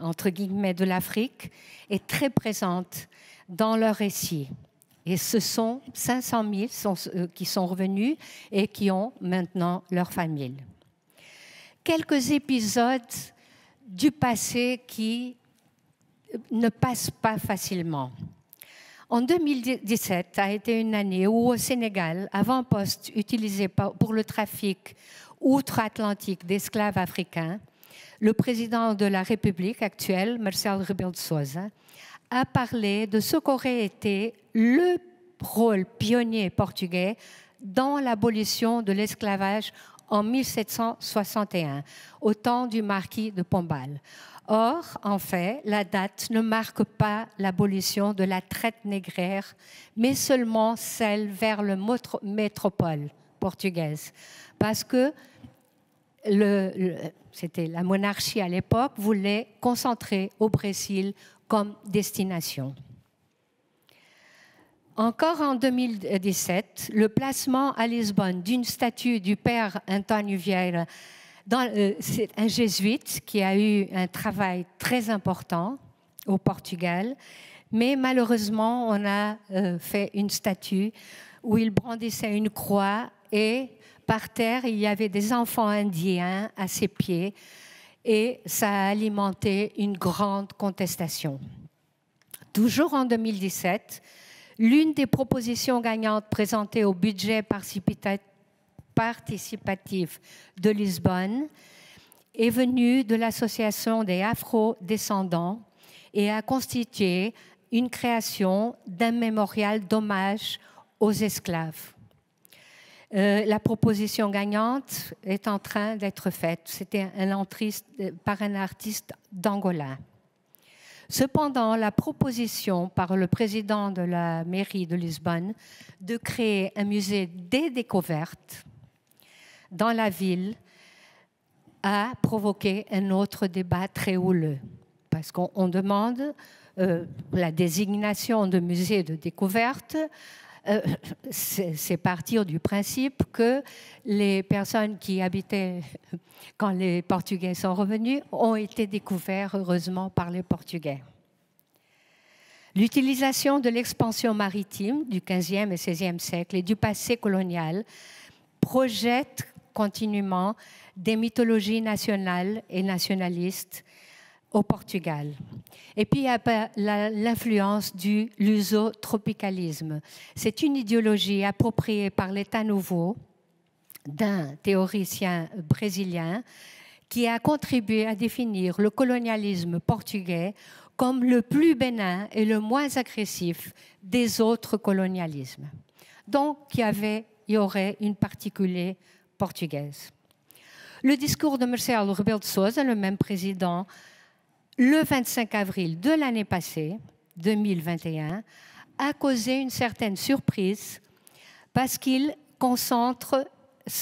entre guillemets, de l'Afrique est très présente dans leur récit. Et ce sont 500 000 qui sont revenus et qui ont maintenant leur famille. Quelques épisodes du passé qui ne passent pas facilement. En 2017 a été une année où au Sénégal, avant-poste utilisé pour le trafic outre-Atlantique d'esclaves africains, le président de la République actuelle, Marcelo Rebelo de Sousa, a parlé de ce qu'aurait été le rôle pionnier portugais dans l'abolition de l'esclavage en 1761, au temps du marquis de Pombal. Or, en fait, la date ne marque pas l'abolition de la traite négrière, mais seulement celle vers la métropole portugaise. Parce que c'était la monarchie à l'époque, voulait concentrer au Brésil comme destination. Encore en 2017, le placement à Lisbonne d'une statue du père António Vieira, c'est un jésuite qui a eu un travail très important au Portugal, mais malheureusement, on a fait une statue où il brandissait une croix et par terre, il y avait des enfants indiens à ses pieds et ça a alimenté une grande contestation. Toujours en 2017, l'une des propositions gagnantes présentées au budget participatif de Lisbonne est venue de l'association des Afro-descendants et a constitué une création d'un mémorial d'hommage aux esclaves. La proposition gagnante est en train d'être faite. C'était par un artiste d'Angola. Cependant, la proposition par le président de la mairie de Lisbonne de créer un musée des découvertes dans la ville a provoqué un autre débat très houleux. Parce qu'on demande la désignation de musée de découverte c'est partir du principe que les personnes qui habitaient quand les Portugais sont revenus ont été découverts, heureusement, par les Portugais. L'utilisation de l'expansion maritime du XVe et XVIe siècle et du passé colonial projette continuellement des mythologies nationales et nationalistes au Portugal. Et puis il y a l'influence du lusotropicalisme. C'est une idéologie appropriée par l'État nouveau d'un théoricien brésilien qui a contribué à définir le colonialisme portugais comme le plus bénin et le moins agressif des autres colonialismes. Donc, il y aurait une particulier portugaise. Le discours de Marcelo Rebelo de Sousa, le même président, le 25 avril de l'année passée, 2021, a causé une certaine surprise parce qu'il concentre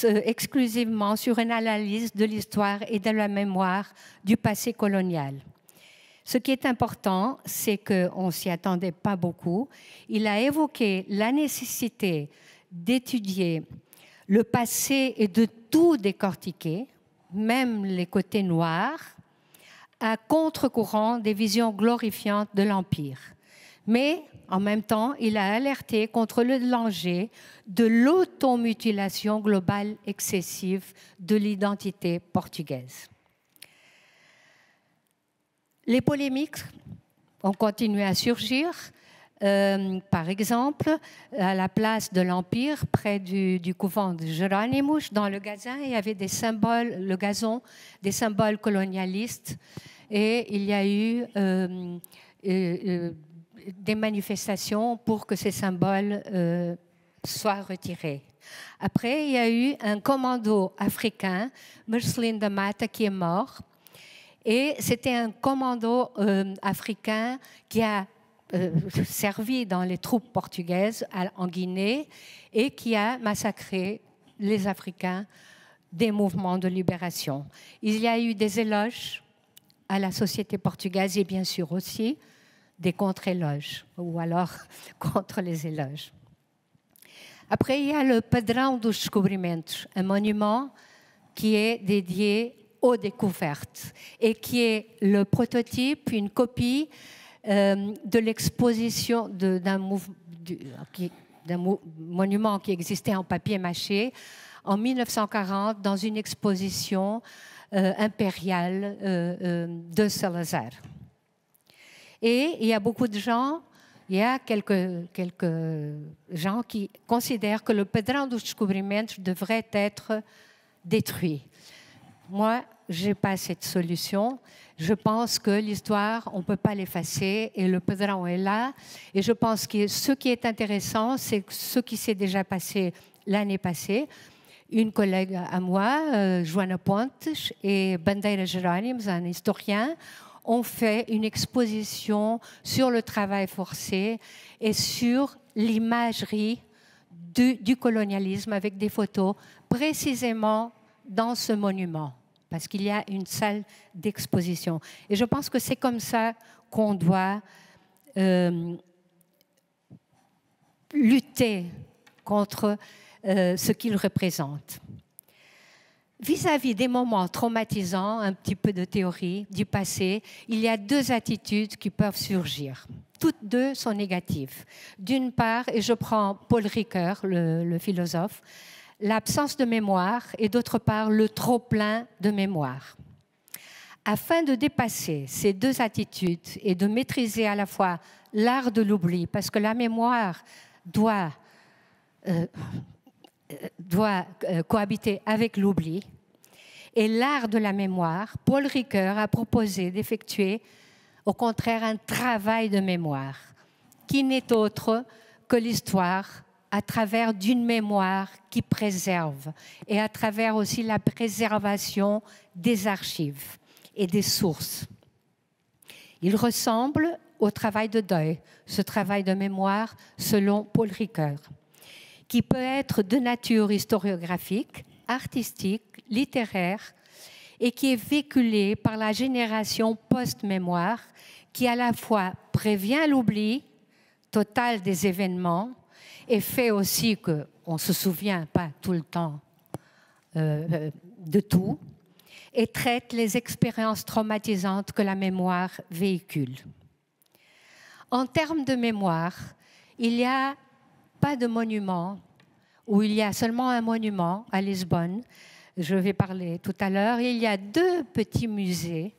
exclusivement sur une analyse de l'histoire et de la mémoire du passé colonial. Ce qui est important, c'est qu'on ne s'y attendait pas beaucoup. Il a évoqué la nécessité d'étudier le passé et de tout décortiquer, même les côtés noirs, à contre-courant des visions glorifiantes de l'Empire. Mais, en même temps, il a alerté contre le danger de l'automutilation globale excessive de l'identité portugaise. Les polémiques ont continué à surgir. Par exemple, à la place de l'Empire, près du couvent de Jerónimos, dans le gazon, il y avait des symboles colonialistes, et il y a eu des manifestations pour que ces symboles soient retirés. Après, il y a eu un commando africain, Marcelino da Mata, qui est mort. Et c'était un commando africain qui a servi dans les troupes portugaises en Guinée et qui a massacré les Africains des mouvements de libération. Il y a eu des éloges à la société portugaise et bien sûr aussi des contre-éloges ou alors contre les éloges. Après, il y a le Padrão dos Descobrimentos, un monument qui est dédié aux découvertes et qui est le prototype, une copie de l'exposition d'un monument qui existait en papier mâché en 1940 dans une exposition impériale de Salazar. Et il y a beaucoup de gens, il y a quelques gens qui considèrent que le Padrão dos Descobrimentos devrait être détruit. Moi, je n'ai pas cette solution. Je pense que l'histoire, on ne peut pas l'effacer et le Padrão est là. Et je pense que ce qui est intéressant, c'est ce qui s'est déjà passé l'année passée. Une collègue à moi, Joana Pontes, et Bandeira Jerónimos, un historien, ont fait une exposition sur le travail forcé et sur l'imagerie du colonialisme avec des photos précisément dans ce monument, parce qu'il y a une salle d'exposition. Et je pense que c'est comme ça qu'on doit lutter contre ce qu'il représente. Vis-à-vis des moments traumatisants, un petit peu de théorie du passé, il y a deux attitudes qui peuvent surgir. Toutes deux sont négatives. D'une part, et je prends Paul Ricoeur, le philosophe, l'absence de mémoire et d'autre part le trop-plein de mémoire. Afin de dépasser ces deux attitudes et de maîtriser à la fois l'art de l'oubli, parce que la mémoire doit cohabiter avec l'oubli, et l'art de la mémoire, Paul Ricoeur a proposé d'effectuer au contraire un travail de mémoire qui n'est autre que l'histoire à travers d'une mémoire qui préserve et à travers aussi la préservation des archives et des sources. Il ressemble au travail de deuil, ce travail de mémoire selon Paul Ricoeur, qui peut être de nature historiographique, artistique, littéraire, et qui est véhiculé par la génération post-mémoire, qui à la fois prévient l'oubli total des événements, et fait aussi qu'on ne se souvient pas tout le temps de tout, et traite les expériences traumatisantes que la mémoire véhicule. En termes de mémoire, il n'y a pas de monument, ou il y a seulement un monument à Lisbonne. Je vais parler tout à l'heure. Il y a 2 petits musées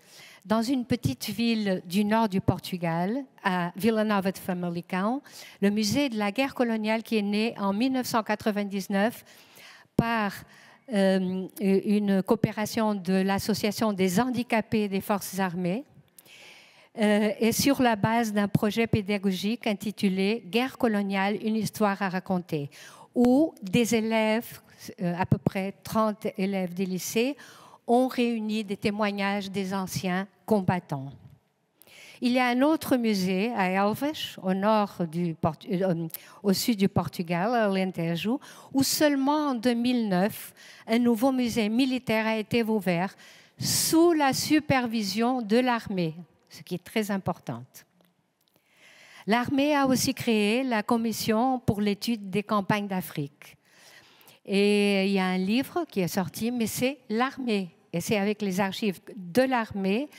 dans une petite ville du nord du Portugal, à Vila Nova de Famalicão, le musée de la guerre coloniale qui est né en 1999 par une coopération de l'Association des handicapés des forces armées et sur la base d'un projet pédagogique intitulé « Guerre coloniale, une histoire à raconter », où des élèves, à peu près 30 élèves des lycées, ont réuni des témoignages des anciens combattants. Il y a un autre musée à Elvas, au sud du Portugal, à Alentejo, où seulement en 2009, un nouveau musée militaire a été ouvert sous la supervision de l'armée, ce qui est très important. L'armée a aussi créé la Commission pour l'étude des campagnes d'Afrique. Et il y a un livre qui est sorti, mais c'est l'armée. Et c'est avec les archives de l'armée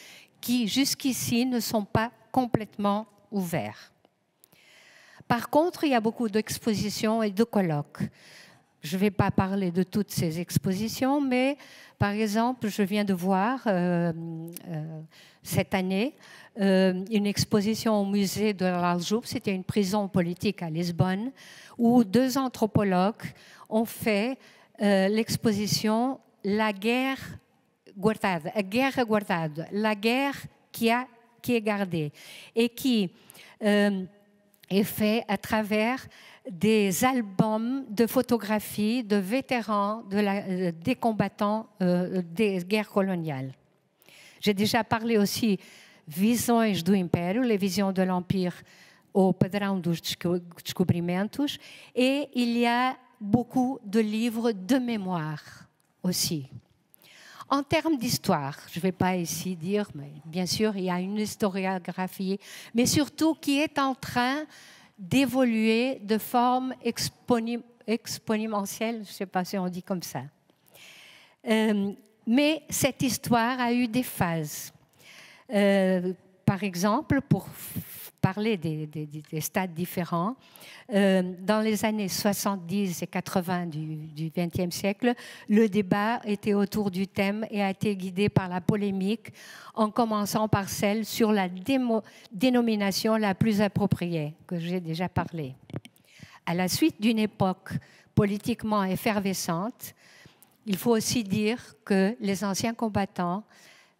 qui, jusqu'ici, ne sont pas complètement ouverts. Par contre, il y a beaucoup d'expositions et de colloques. Je ne vais pas parler de toutes ces expositions, mais par exemple, je viens de voir cette année une exposition au musée de l'Aljube, c'était une prison politique à Lisbonne, où 2 anthropologues ont fait l'exposition « La guerre guardada », la guerre qui est gardée, et qui est fait à travers des albums de photographies de vétérans des combattants des guerres coloniales. J'ai déjà parlé aussi Visões do Império, les visions de l'Empire au padrão dos descobrimentos, et il y a beaucoup de livres de mémoire aussi. En termes d'histoire, je ne vais pas ici dire, mais bien sûr, il y a une historiographie, mais surtout qui est en train d'évoluer de forme exponentielle, je ne sais pas si on dit comme ça. Mais cette histoire a eu des phases. Par exemple, pour parler des stades différents, dans les années 70 et 80 du XXe siècle, le débat était autour du thème et a été guidé par la polémique, en commençant par celle sur la dénomination la plus appropriée, que j'ai déjà parlé. À la suite d'une époque politiquement effervescente, il faut aussi dire que les anciens combattants,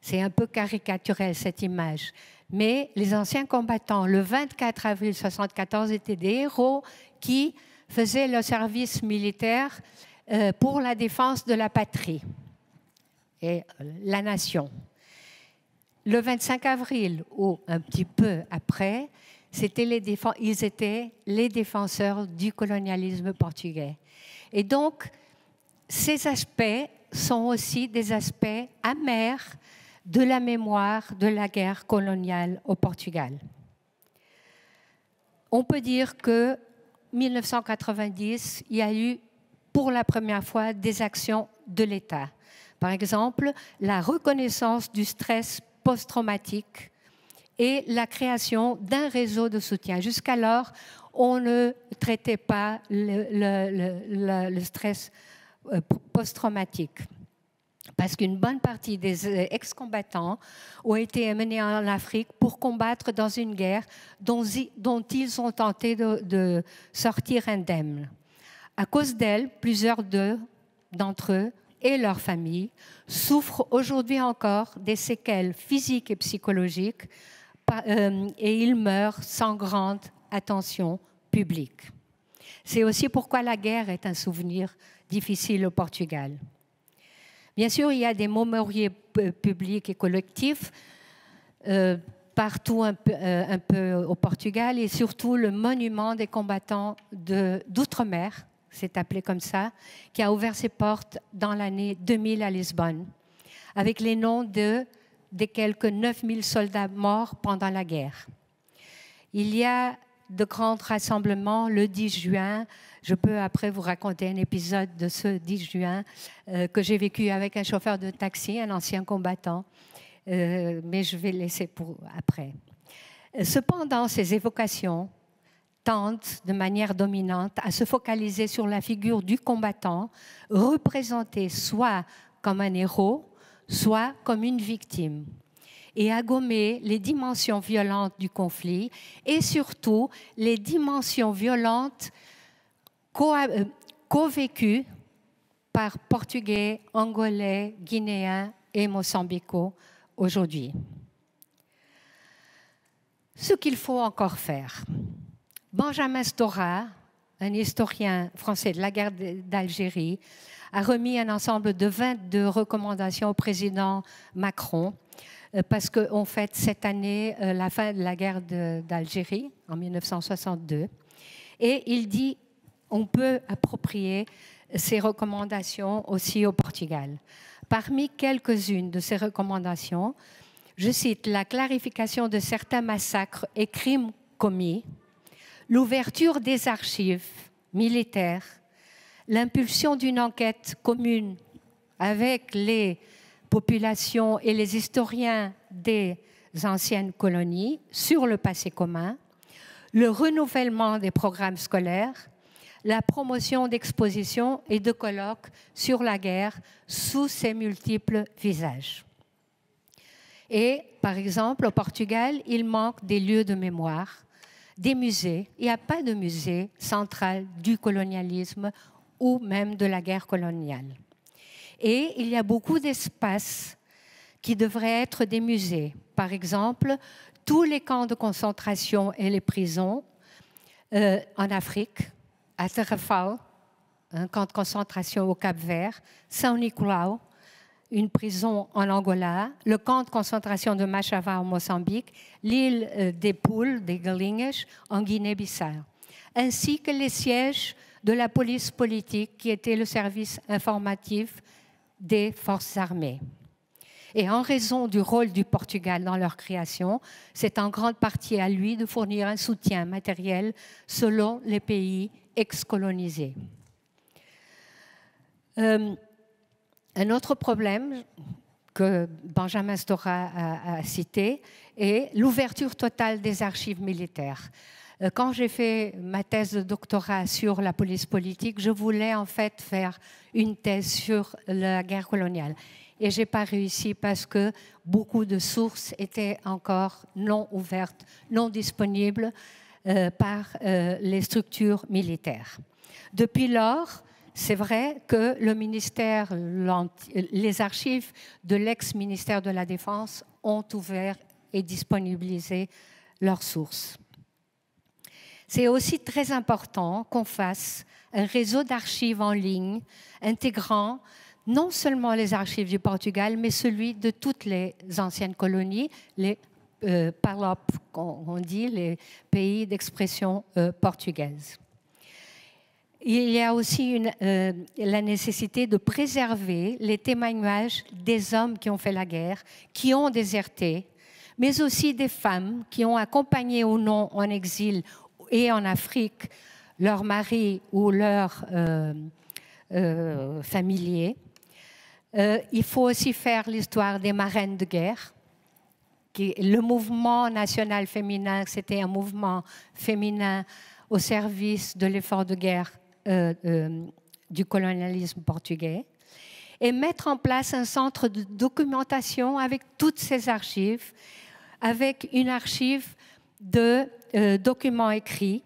c'est un peu caricatural cette image, mais les anciens combattants, le 24 avril 1974, étaient des héros qui faisaient le service militaire pour la défense de la patrie et la nation. Le 25 avril, ou un petit peu après, ils étaient les défenseurs du colonialisme portugais. Et donc, ces aspects sont aussi des aspects amers de la mémoire de la guerre coloniale au Portugal. On peut dire que 1990, il y a eu pour la première fois des actions de l'État. Par exemple, la reconnaissance du stress post-traumatique et la création d'un réseau de soutien. Jusqu'alors, on ne traitait pas le stress post-traumatique, parce qu'une bonne partie des ex-combattants ont été menés en Afrique pour combattre dans une guerre dont ils ont tenté de sortir indemnes. À cause d'elle, plusieurs d'entre eux et leurs familles souffrent aujourd'hui encore des séquelles physiques et psychologiques et ils meurent sans grande attention publique. C'est aussi pourquoi la guerre est un souvenir difficile au Portugal. Bien sûr, il y a des mémoriaux publics et collectifs partout un peu au Portugal, et surtout le monument des combattants d'outre-mer, c'est appelé comme ça, qui a ouvert ses portes dans l'année 2000 à Lisbonne, avec les noms des quelques 9000 soldats morts pendant la guerre. Il y a de grands rassemblements le 10 juin. Je peux après vous raconter un épisode de ce 10 juin que j'ai vécu avec un chauffeur de taxi, un ancien combattant, mais je vais laisser pour après. Cependant, ces évocations tendent de manière dominante à se focaliser sur la figure du combattant, représenté soit comme un héros, soit comme une victime, et à gommer les dimensions violentes du conflit et surtout les dimensions violentes co-vécues par Portugais, Angolais, Guinéens et Mozambicains aujourd'hui. Ce qu'il faut encore faire. Benjamin Stora, un historien français de la guerre d'Algérie, a remis un ensemble de 22 recommandations au président Macron parce qu'on fête cette année la fin de la guerre d'Algérie en 1962. Et il dit on peut approprier ces recommandations aussi au Portugal. Parmi quelques-unes de ces recommandations, je cite la clarification de certains massacres et crimes commis, l'ouverture des archives militaires, l'impulsion d'une enquête commune avec les populations et les historiens des anciennes colonies sur le passé commun, le renouvellement des programmes scolaires, la promotion d'expositions et de colloques sur la guerre sous ses multiples visages. Et, par exemple, au Portugal, il manque des lieux de mémoire, des musées. Il n'y a pas de musée central du colonialisme ou même de la guerre coloniale. Et il y a beaucoup d'espaces qui devraient être des musées. Par exemple, tous les camps de concentration et les prisons en Afrique, à Tarrafal, un camp de concentration au Cap-Vert, São Nicolau, une prison en Angola, le camp de concentration de Machava en Mozambique, l'île des Poules, des Galinhas, en Guinée-Bissau, ainsi que les sièges de la police politique qui était le service informatif des forces armées. Et en raison du rôle du Portugal dans leur création, c'est en grande partie à lui de fournir un soutien matériel selon les pays ex-colonisés. Un autre problème que Benjamin Stora a cité est l'ouverture totale des archives militaires. Quand j'ai fait ma thèse de doctorat sur la police politique, je voulais en fait faire une thèse sur la guerre coloniale. Et je n'ai pas réussi parce que beaucoup de sources étaient encore non ouvertes, non disponibles par les structures militaires. Depuis lors, c'est vrai que le ministère, les archives de l'ex-ministère de la Défense ont ouvert et disponibilisé leurs sources. C'est aussi très important qu'on fasse un réseau d'archives en ligne intégrant non seulement les archives du Portugal, mais celui de toutes les anciennes colonies, les PALOP, on dit, les pays d'expression portugaise. Il y a aussi la nécessité de préserver les témoignages des hommes qui ont fait la guerre, qui ont déserté, mais aussi des femmes qui ont accompagné ou non en exil et en Afrique leurs maris ou leurs familiers. Il faut aussi faire l'histoire des marraines de guerre. Le mouvement national féminin, c'était un mouvement féminin au service de l'effort de guerre du colonialisme portugais, et mettre en place un centre de documentation avec toutes ces archives, avec une archive de documents écrits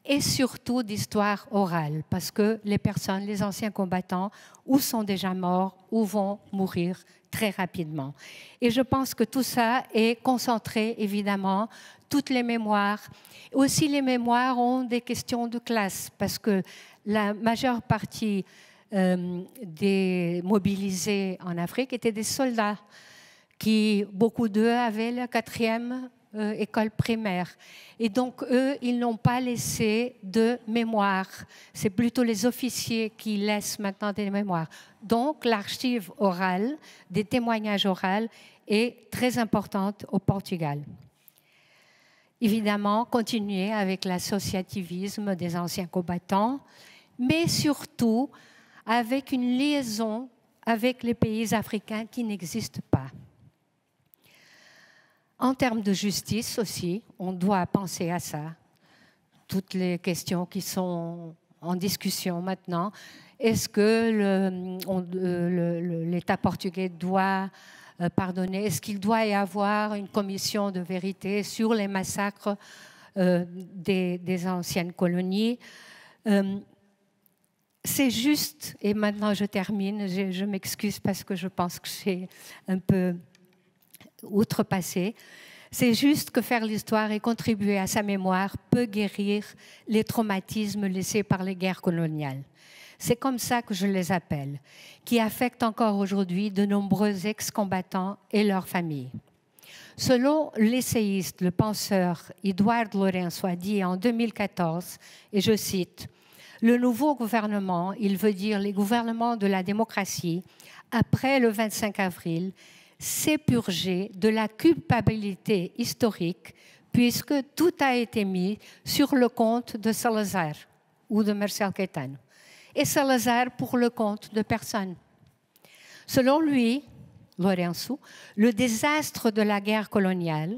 et surtout d'histoire orale, parce que les personnes, les anciens combattants, ou sont déjà morts ou vont mourir très rapidement. Et je pense que tout ça est concentré, évidemment, toutes les mémoires. Aussi, les mémoires ont des questions de classe, parce que la majeure partie des mobilisés en Afrique étaient des soldats, qui, beaucoup d'eux avaient la 4e école primaire. Et donc, eux, ils n'ont pas laissé de mémoire. C'est plutôt les officiers qui laissent maintenant des mémoires. Donc, l'archive orale, des témoignages oraux, est très importante au Portugal. Évidemment, continuer avec l'associativisme des anciens combattants, mais surtout avec une liaison avec les pays africains qui n'existent pas. En termes de justice aussi, on doit penser à ça. Toutes les questions qui sont en discussion maintenant. Est-ce que l'État portugais doit pardonner? Est-ce qu'il doit y avoir une commission de vérité sur les massacres des anciennes colonies? C'est juste, et maintenant je termine, je m'excuse parce que je pense que j'ai un peu outrepassé. C'est juste que faire l'histoire et contribuer à sa mémoire peut guérir les traumatismes laissés par les guerres coloniales. C'est comme ça que je les appelle, qui affectent encore aujourd'hui de nombreux ex-combattants et leurs familles. Selon l'essayiste, le penseur Eduardo Lourenço a dit en 2014, et je cite, « Le nouveau gouvernement, il veut dire les gouvernements de la démocratie, après le 25 avril, s'est purgé de la culpabilité historique puisque tout a été mis sur le compte de Salazar ou de Marcel Caetano. Et Salazar pour le compte de personne. » Selon lui, Lourenço, le désastre de la guerre coloniale,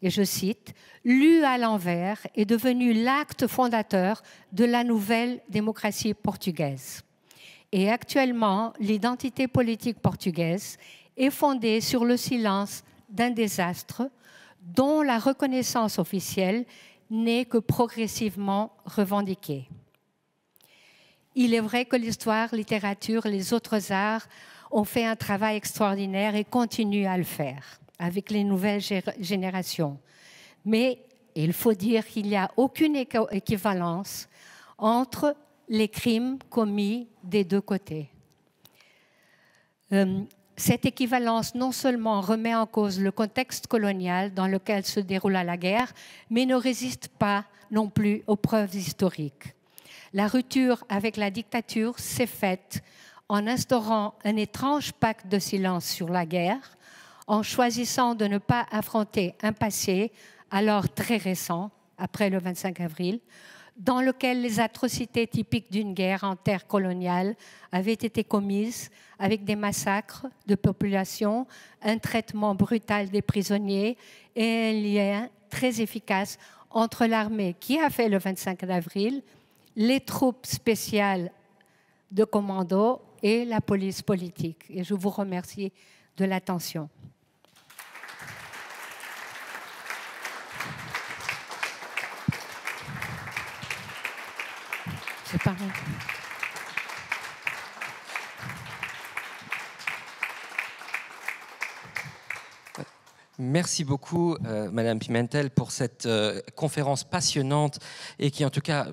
et je cite, « lu à l'envers est devenu l'acte fondateur de la nouvelle démocratie portugaise. Et actuellement, l'identité politique portugaise est fondée sur le silence d'un désastre dont la reconnaissance officielle n'est que progressivement revendiquée. » Il est vrai que l'histoire, littérature et les autres arts ont fait un travail extraordinaire et continuent à le faire avec les nouvelles générations. Mais il faut dire qu'il n'y a aucune équivalence entre les crimes commis des deux côtés. Cette équivalence non seulement remet en cause le contexte colonial dans lequel se déroula la guerre, mais ne résiste pas non plus aux preuves historiques. La rupture avec la dictature s'est faite en instaurant un étrange pacte de silence sur la guerre, en choisissant de ne pas affronter un passé alors très récent, après le 25 avril, dans lequel les atrocités typiques d'une guerre en terre coloniale avaient été commises avec des massacres de population, un traitement brutal des prisonniers et un lien très efficace entre l'armée qui a fait le 25 avril, les troupes spéciales de commando et la police politique. Et je vous remercie de l'attention. C'est pareil. Merci beaucoup, Madame Pimentel, pour cette conférence passionnante et qui, en tout cas,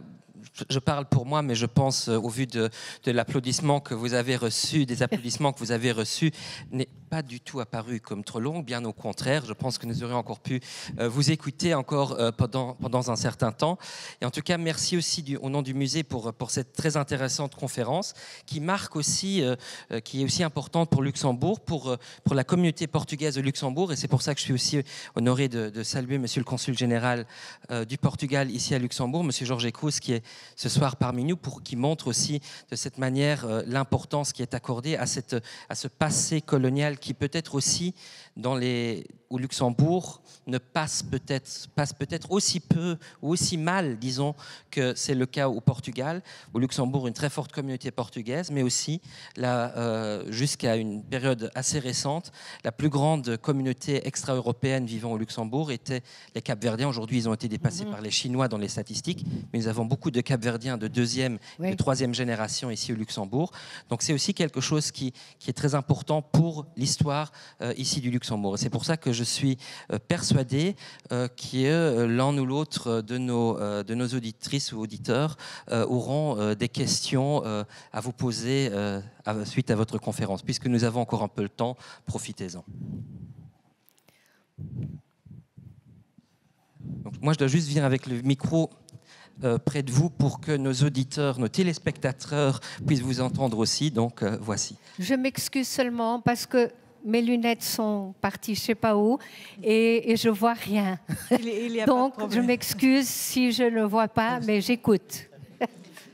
je parle pour moi, mais je pense, au vu de l'applaudissement que vous avez reçu, des applaudissements que vous avez reçus, n'est pas du tout apparu comme trop long, bien au contraire. Je pense que nous aurions encore pu vous écouter encore pendant un certain temps. Et en tout cas, merci aussi au nom du musée pour cette très intéressante conférence qui marque aussi, qui est aussi importante pour Luxembourg, pour la communauté portugaise de Luxembourg. Et c'est pour ça que je suis aussi honoré de saluer Monsieur le Consul général du Portugal ici à Luxembourg, Monsieur Jorge Cruz, qui est ce soir parmi nous, qui montre aussi de cette manière l'importance qui est accordée à ce passé colonial qui peut-être aussi au Luxembourg ne passe peut-être aussi peu ou aussi mal, disons, que c'est le cas au Portugal. Au Luxembourg, une très forte communauté portugaise, mais aussi, jusqu'à une période assez récente, la plus grande communauté extra-européenne vivant au Luxembourg était les Capverdiens. Aujourd'hui, ils ont été dépassés par les Chinois dans les statistiques, mais nous avons beaucoup de Capverdiens de deuxième et de troisième génération ici au Luxembourg. Donc c'est aussi quelque chose qui est très important pour l'histoire ici du Luxembourg. Et c'est pour ça que je suis persuadé que l'un ou l'autre de nos auditrices ou auditeurs auront des questions à vous poser suite à votre conférence. Puisque nous avons encore un peu le temps, profitez-en. Donc, moi, je dois juste venir avec le micro près de vous pour que nos auditeurs, nos téléspectateurs puissent vous entendre aussi. Donc, voici. Je m'excuse seulement parce que mes lunettes sont parties, je ne sais pas où, et je ne vois rien. Donc, je m'excuse si je ne vois pas, mais j'écoute,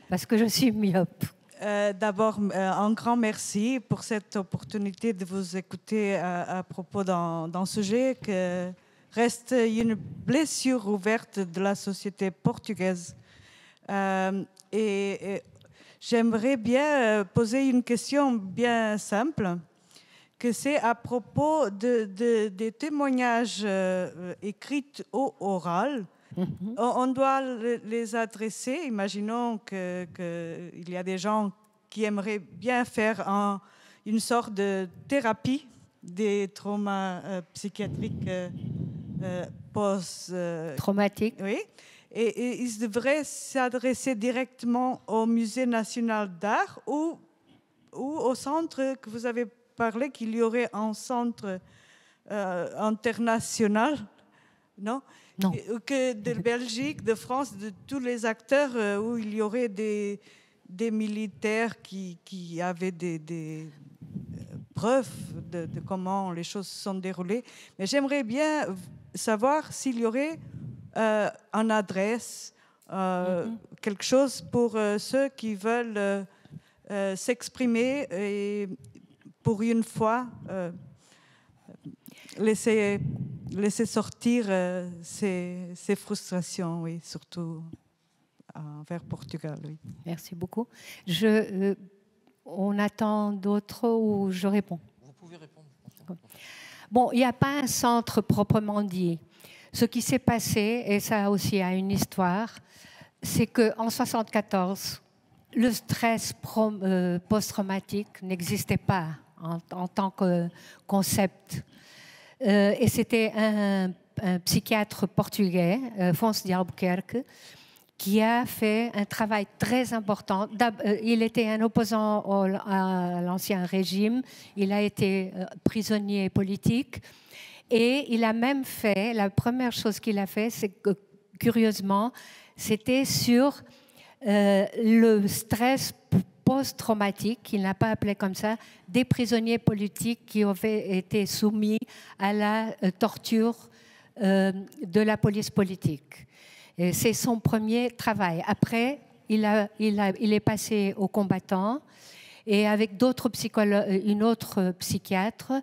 parce que je suis myope. D'abord, un grand merci pour cette opportunité de vous écouter à propos d'un sujet qui reste une blessure ouverte de la société portugaise. Et j'aimerais bien poser une question bien simple, que c'est à propos des témoignages écrits ou oraux. On doit les adresser. Imaginons qu'il y a des gens qui aimeraient bien faire une sorte de thérapie des traumas psychiatriques traumatiques. Oui. Et ils devraient s'adresser directement au Musée national d'art ou au centre que vous avez parlé, qu'il y aurait un centre international, non? Non. Que de Belgique, de France, de tous les acteurs où il y aurait des militaires qui avaient des preuves de comment les choses se sont déroulées. Mais j'aimerais bien savoir s'il y aurait une adresse, quelque chose pour ceux qui veulent s'exprimer et pour une fois laisser sortir ces frustrations, oui, surtout vers Portugal. Oui. Merci beaucoup. On attend d'autres ou je réponds? Vous pouvez répondre. Bon, il n'y a pas un centre proprement dit. Ce qui s'est passé, et ça aussi a une histoire, c'est qu'en 1974, le stress post-traumatique n'existait pas en tant que concept. Et c'était un psychiatre portugais, Afonso de Albuquerque, qui a fait un travail très important. Il était un opposant à l'ancien régime, il a été prisonnier politique, et il a même fait, la première chose qu'il a fait, c'est que, curieusement, c'était sur le stress post-traumatique, qu'il n'a pas appelé comme ça, des prisonniers politiques qui avaient été soumis à la torture de la police politique. C'est son premier travail. Après, il est passé aux combattants et avec d'autres psychologues, une autre psychiatre,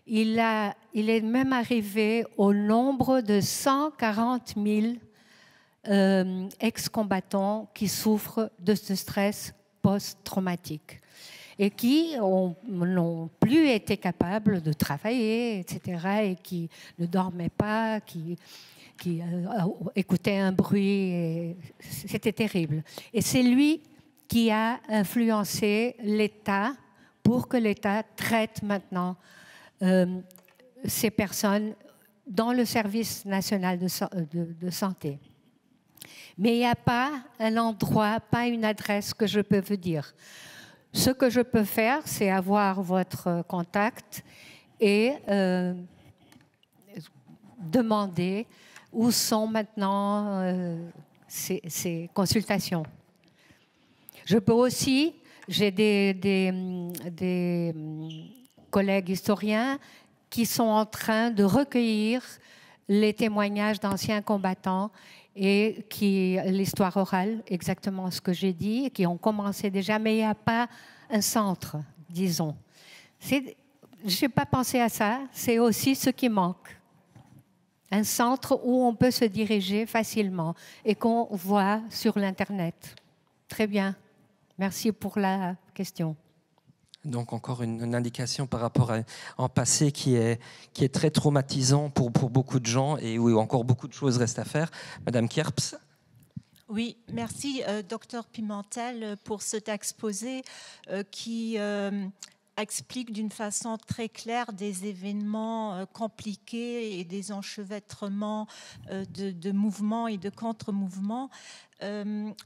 il est même arrivé au nombre de 140 000 ex-combattants qui souffrent de ce stress post-traumatique et qui n'ont plus été capables de travailler, etc., et qui ne dormaient pas, qui écoutaient un bruit. C'était terrible. Et c'est lui qui a influencé l'État pour que l'État traite maintenant ces personnes dans le service national de santé. Mais il n'y a pas un endroit, pas une adresse que je peux vous dire. Ce que je peux faire, c'est avoir votre contact et demander où sont maintenant ces consultations. Je peux aussi, j'ai des collègues historiens qui sont en train de recueillir les témoignages d'anciens combattants et l'histoire orale, exactement ce que j'ai dit, qui ont commencé déjà, mais il n'y a pas un centre, disons. Je n'ai pas pensé à ça, c'est aussi ce qui manque. Un centre où on peut se diriger facilement et qu'on voit sur l'Internet. Très bien. Merci pour la question. Donc encore une indication par rapport à un passé qui est très traumatisant pour beaucoup de gens et où encore beaucoup de choses restent à faire. Madame Kierps. Oui, merci Dr Pimentel pour cet exposé qui explique d'une façon très claire des événements compliqués et des enchevêtrements de mouvements et de contre-mouvements.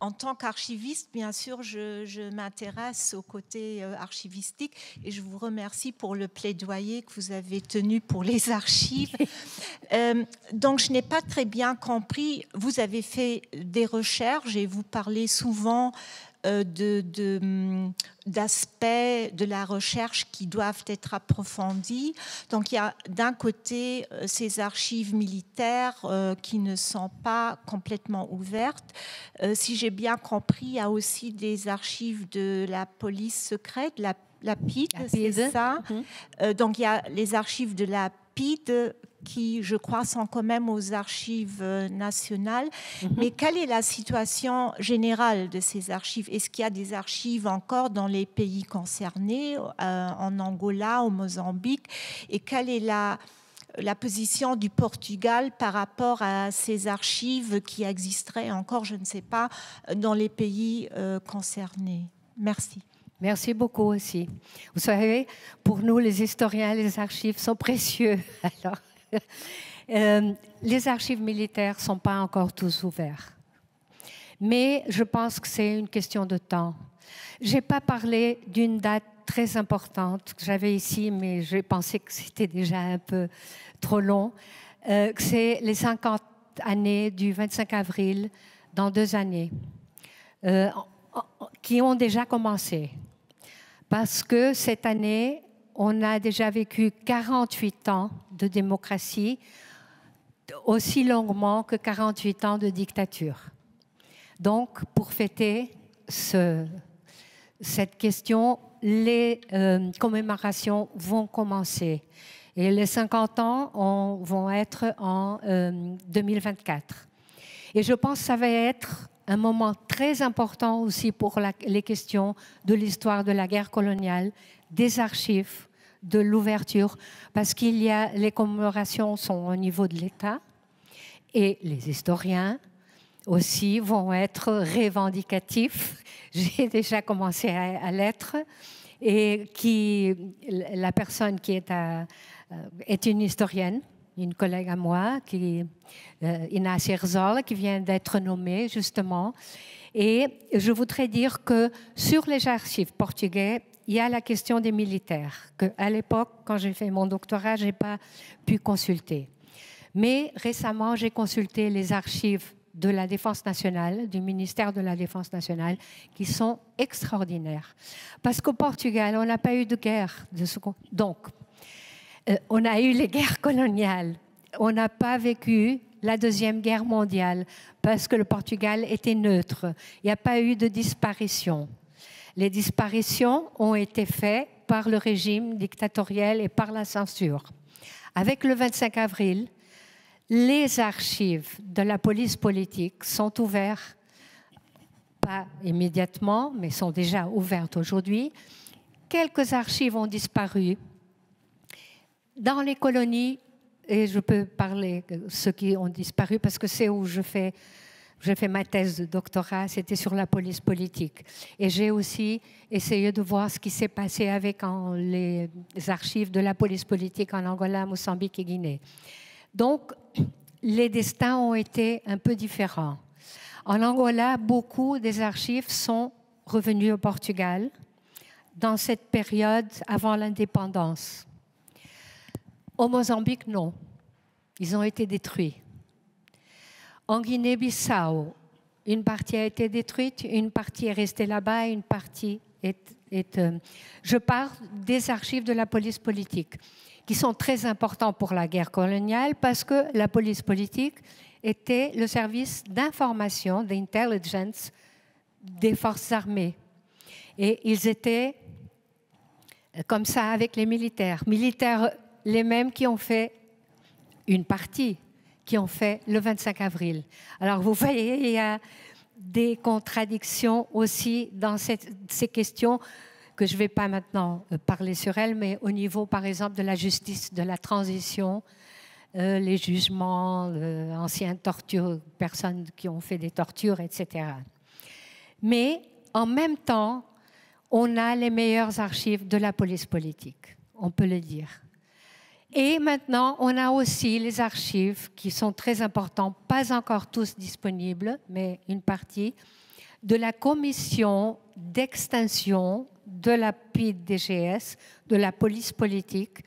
En tant qu'archiviste, bien sûr, je m'intéresse au côté archivistique et je vous remercie pour le plaidoyer que vous avez tenu pour les archives. Donc, je n'ai pas très bien compris. Vous avez fait des recherches et vous parlez souvent d'aspects de la recherche qui doivent être approfondis. Donc il y a d'un côté ces archives militaires qui ne sont pas complètement ouvertes. Si j'ai bien compris, il y a aussi des archives de la police secrète, la PID, c'est ça. Donc il y a les archives de la PID qui, je crois, sont quand même aux archives nationales. Mais quelle est la situation générale de ces archives? Est-ce qu'il y a des archives encore dans les pays concernés, en Angola, au Mozambique? Et quelle est la position du Portugal par rapport à ces archives qui existeraient encore, je ne sais pas, dans les pays concernés? Merci. Merci beaucoup aussi. Vous savez, pour nous, les historiens, les archives sont précieux. Alors, les archives militaires ne sont pas encore tous ouvertes. Mais je pense que c'est une question de temps. Je n'ai pas parlé d'une date très importante que j'avais ici, mais j'ai pensé que c'était déjà un peu trop long. C'est les 50 années du 25 avril, dans 2 années, qui ont déjà commencé. Parce que cette année, on a déjà vécu 48 ans de démocratie, aussi longuement que 48 ans de dictature. Donc, pour fêter cette question, les commémorations vont commencer. Et les 50 ans vont être en 2024. Et je pense que ça va être un moment très important aussi pour les questions de l'histoire de la guerre coloniale, des archives, de l'ouverture, parce qu'il y a, les commémorations sont au niveau de l'État et les historiens aussi vont être revendicatifs. J'ai déjà commencé à l'être et la personne qui est une historienne, une collègue à moi, Ina Sierzola, qui vient d'être nommée justement. Et je voudrais dire que sur les archives portugaises, il y a la question des militaires, qu'à l'époque, quand j'ai fait mon doctorat, je n'ai pas pu consulter. Mais récemment, j'ai consulté les archives de la Défense nationale, du ministère de la Défense nationale, qui sont extraordinaires. Parce qu'au Portugal, on n'a pas eu de guerre. Donc, on a eu les guerres coloniales. On n'a pas vécu la Deuxième Guerre mondiale parce que le Portugal était neutre. Il n'y a pas eu de disparition. Les disparitions ont été faites par le régime dictatorial et par la censure. Avec le 25 avril, les archives de la police politique sont ouvertes, pas immédiatement, mais sont déjà ouvertes aujourd'hui. Quelques archives ont disparu. Dans les colonies, et je peux parler de ceux qui ont disparu parce que c'est où je fais ma thèse de doctorat, c'était sur la police politique. Et j'ai aussi essayé de voir ce qui s'est passé avec les archives de la police politique en Angola, Mozambique et Guinée. Donc, les destins ont été un peu différents. En Angola, beaucoup des archives sont revenues au Portugal dans cette période avant l'indépendance. Au Mozambique, non. Ils ont été détruits. En Guinée-Bissau, une partie a été détruite, une partie est restée là-bas, une partie Je parle des archives de la police politique, qui sont très importants pour la guerre coloniale parce que la police politique était le service d'information, d'intelligence des forces armées. Et ils étaient comme ça avec les militaires. Militaires les mêmes qui ont fait une partie, qui ont fait le 25 avril. Alors vous voyez, il y a des contradictions aussi dans ces questions que je ne vais pas maintenant parler sur elles, mais au niveau, par exemple, de la justice, de la transition, les jugements, anciennes tortures, personnes qui ont fait des tortures, etc. Mais en même temps, on a les meilleures archives de la police politique, on peut le dire. Et maintenant, on a aussi les archives qui sont très importantes, pas encore tous disponibles, mais une partie, de la commission d'extinction de la PIDE-DGS, de la police politique,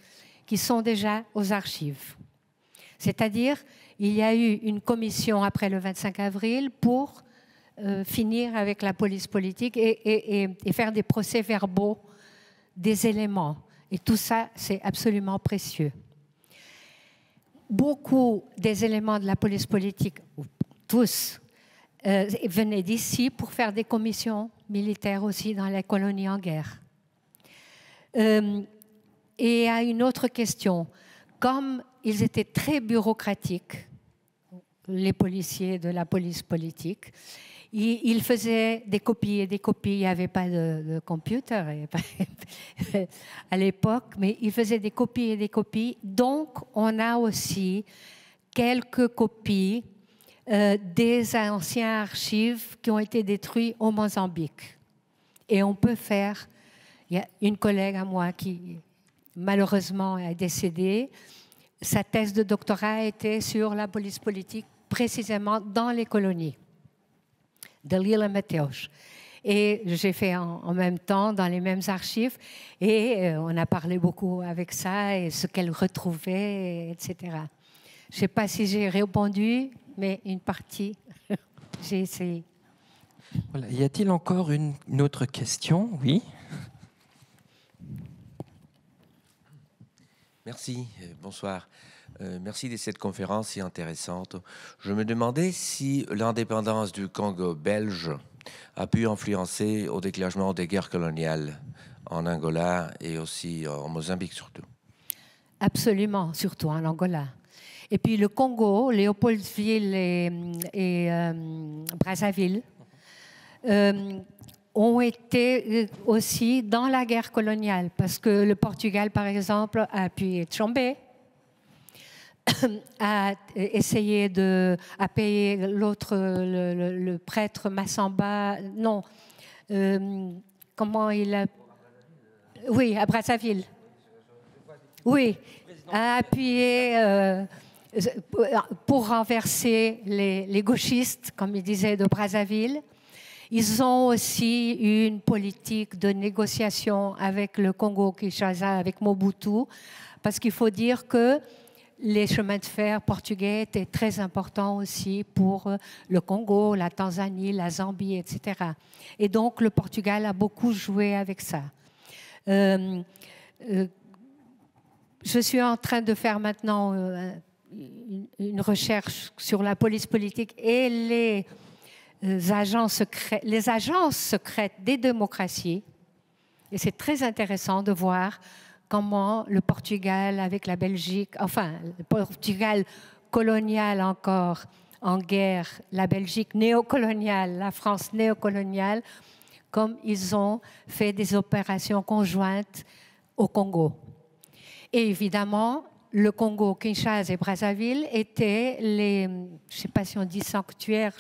qui sont déjà aux archives. C'est-à-dire, il y a eu une commission après le 25 avril pour finir avec la police politique et faire des procès-verbaux des éléments. Et tout ça, c'est absolument précieux. Beaucoup des éléments de la police politique, tous, venaient d'ici pour faire des commissions militaires aussi dans les colonies en guerre. Et à une autre question, comme ils étaient très bureaucratiques, les policiers de la police politique, ils faisaient des copies et des copies. Il n'y avait pas de computer à l'époque, mais ils faisaient des copies et des copies. Donc, on a aussi quelques copies des anciens archives qui ont été détruits au Mozambique. Et on peut faire... Il y a une collègue à moi qui, malheureusement, est décédée. Sa thèse de doctorat était sur la police politique, précisément dans les colonies. Dalila Mateus. Et j'ai fait en même temps dans les mêmes archives et on a parlé beaucoup avec ça et ce qu'elle retrouvait, etc. Je ne sais pas si j'ai répondu, mais une partie, j'ai essayé. Voilà. Y a-t-il encore une autre question? Oui. Merci, bonsoir. Merci de cette conférence si intéressante. Je me demandais si l'indépendance du Congo belge a pu influencer au déclenchement des guerres coloniales en Angola et aussi en Mozambique surtout. Absolument, surtout en Angola. Et puis le Congo, Léopoldville et Brazzaville ont été aussi dans la guerre coloniale parce que le Portugal, par exemple, a appuyé Tchambé, a essayé à payer l'autre, le prêtre Massamba, non, comment il a... Oui, à Brazzaville. Oui, a appuyé pour renverser les gauchistes, comme il disait, de Brazzaville. Ils ont aussi eu une politique de négociation avec le Congo-Kinshasa, avec Mobutu, parce qu'il faut dire que les chemins de fer portugais étaient très importants aussi pour le Congo, la Tanzanie, la Zambie, etc. Et donc, le Portugal a beaucoup joué avec ça. Je suis en train de faire maintenant une recherche sur la police politique et les agences secrètes des démocraties. Et c'est très intéressant de voir comment le Portugal avec la Belgique, enfin le Portugal colonial encore en guerre, la Belgique néocoloniale, la France néocoloniale, comme ils ont fait des opérations conjointes au Congo. Et évidemment, le Congo, Kinshasa et Brazzaville étaient je ne sais pas si on dit sanctuaires,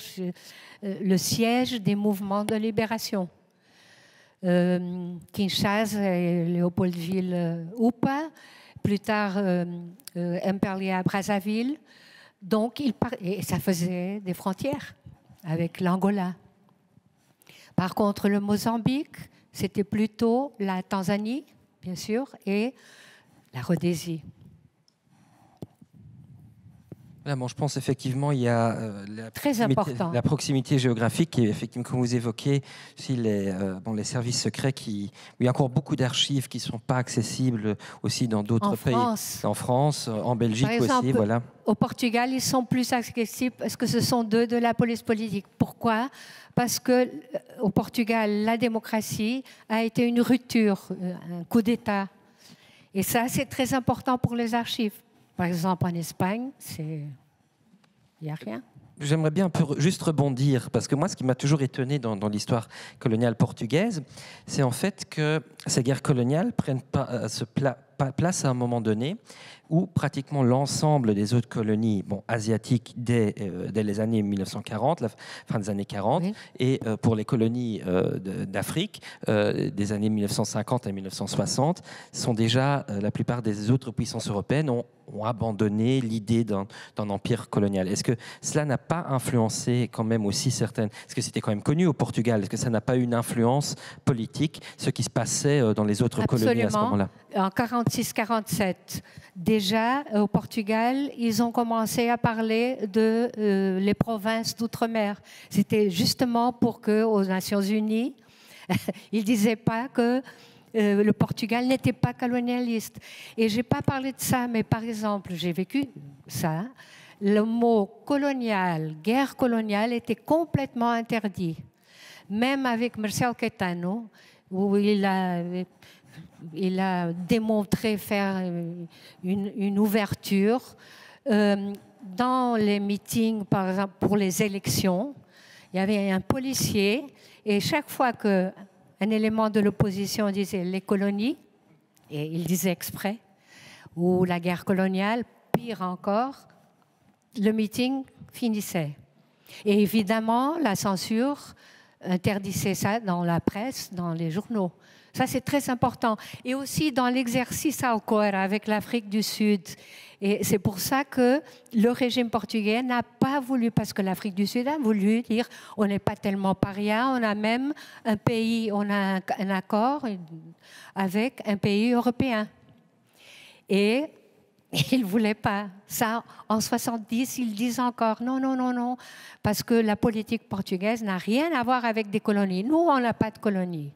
le siège des mouvements de libération. Kinshasa et Léopoldville Upa, plus tard Imperia Brazzaville. Donc, et ça faisait des frontières avec l'Angola. Par contre, le Mozambique, c'était plutôt la Tanzanie, bien sûr, et la Rhodésie. Là, bon, je pense effectivement il y a la proximité géographique et effectivement, comme vous évoquez, aussi les services secrets il y a encore beaucoup d'archives qui ne sont pas accessibles aussi dans d'autres pays. En France, en Belgique par exemple, aussi. Voilà. Au Portugal, ils sont plus accessibles parce que ce sont de la police politique. Pourquoi? Parce qu'au Portugal, la démocratie a été une rupture, un coup d'État. Et ça, c'est très important pour les archives. Par exemple, en Espagne, il n'y a rien. J'aimerais bien un peu juste rebondir, parce que moi, ce qui m'a toujours étonné dans l'histoire coloniale portugaise, c'est en fait que ces guerres coloniales prennent place à un moment donné où pratiquement l'ensemble des autres colonies asiatiques dès les années 1940, la fin des années 40, oui. Et pour les colonies d'Afrique, des années 1950 à 1960, sont déjà, la plupart des autres puissances européennes ont abandonné l'idée d'un empire colonial. Est-ce que cela n'a pas influencé quand même aussi certaines... Est-ce que c'était quand même connu au Portugal? Est-ce que ça n'a pas eu une influence politique, ce qui se passait dans les autres colonies à ce moment-là? en 46-47, déjà au Portugal, ils ont commencé à parler de les provinces d'outre-mer. C'était justement pour que aux Nations Unies, ils ne disaient pas que le Portugal n'était pas colonialiste. Et je n'ai pas parlé de ça, mais par exemple, j'ai vécu ça. Le mot colonial, guerre coloniale, était complètement interdit. Même avec Marcelo Caetano, où il a démontré faire une ouverture. Dans les meetings, par exemple, pour les élections, il y avait un policier, et chaque fois qu'un élément de l'opposition disait les colonies, et il disait exprès, ou la guerre coloniale, pire encore, le meeting finissait. Et évidemment, la censure interdisait ça dans la presse, dans les journaux. Ça, c'est très important. Et aussi dans l'exercice Alcoa avec l'Afrique du Sud. Et c'est pour ça que le régime portugais n'a pas voulu, parce que l'Afrique du Sud a voulu dire on n'est pas tellement paria, on a même un pays, on a un accord avec un pays européen. Et ils ne voulaient pas. Ça, en 70, ils disent encore non, non, non, non, parce que la politique portugaise n'a rien à voir avec des colonies. Nous, on n'a pas de colonies.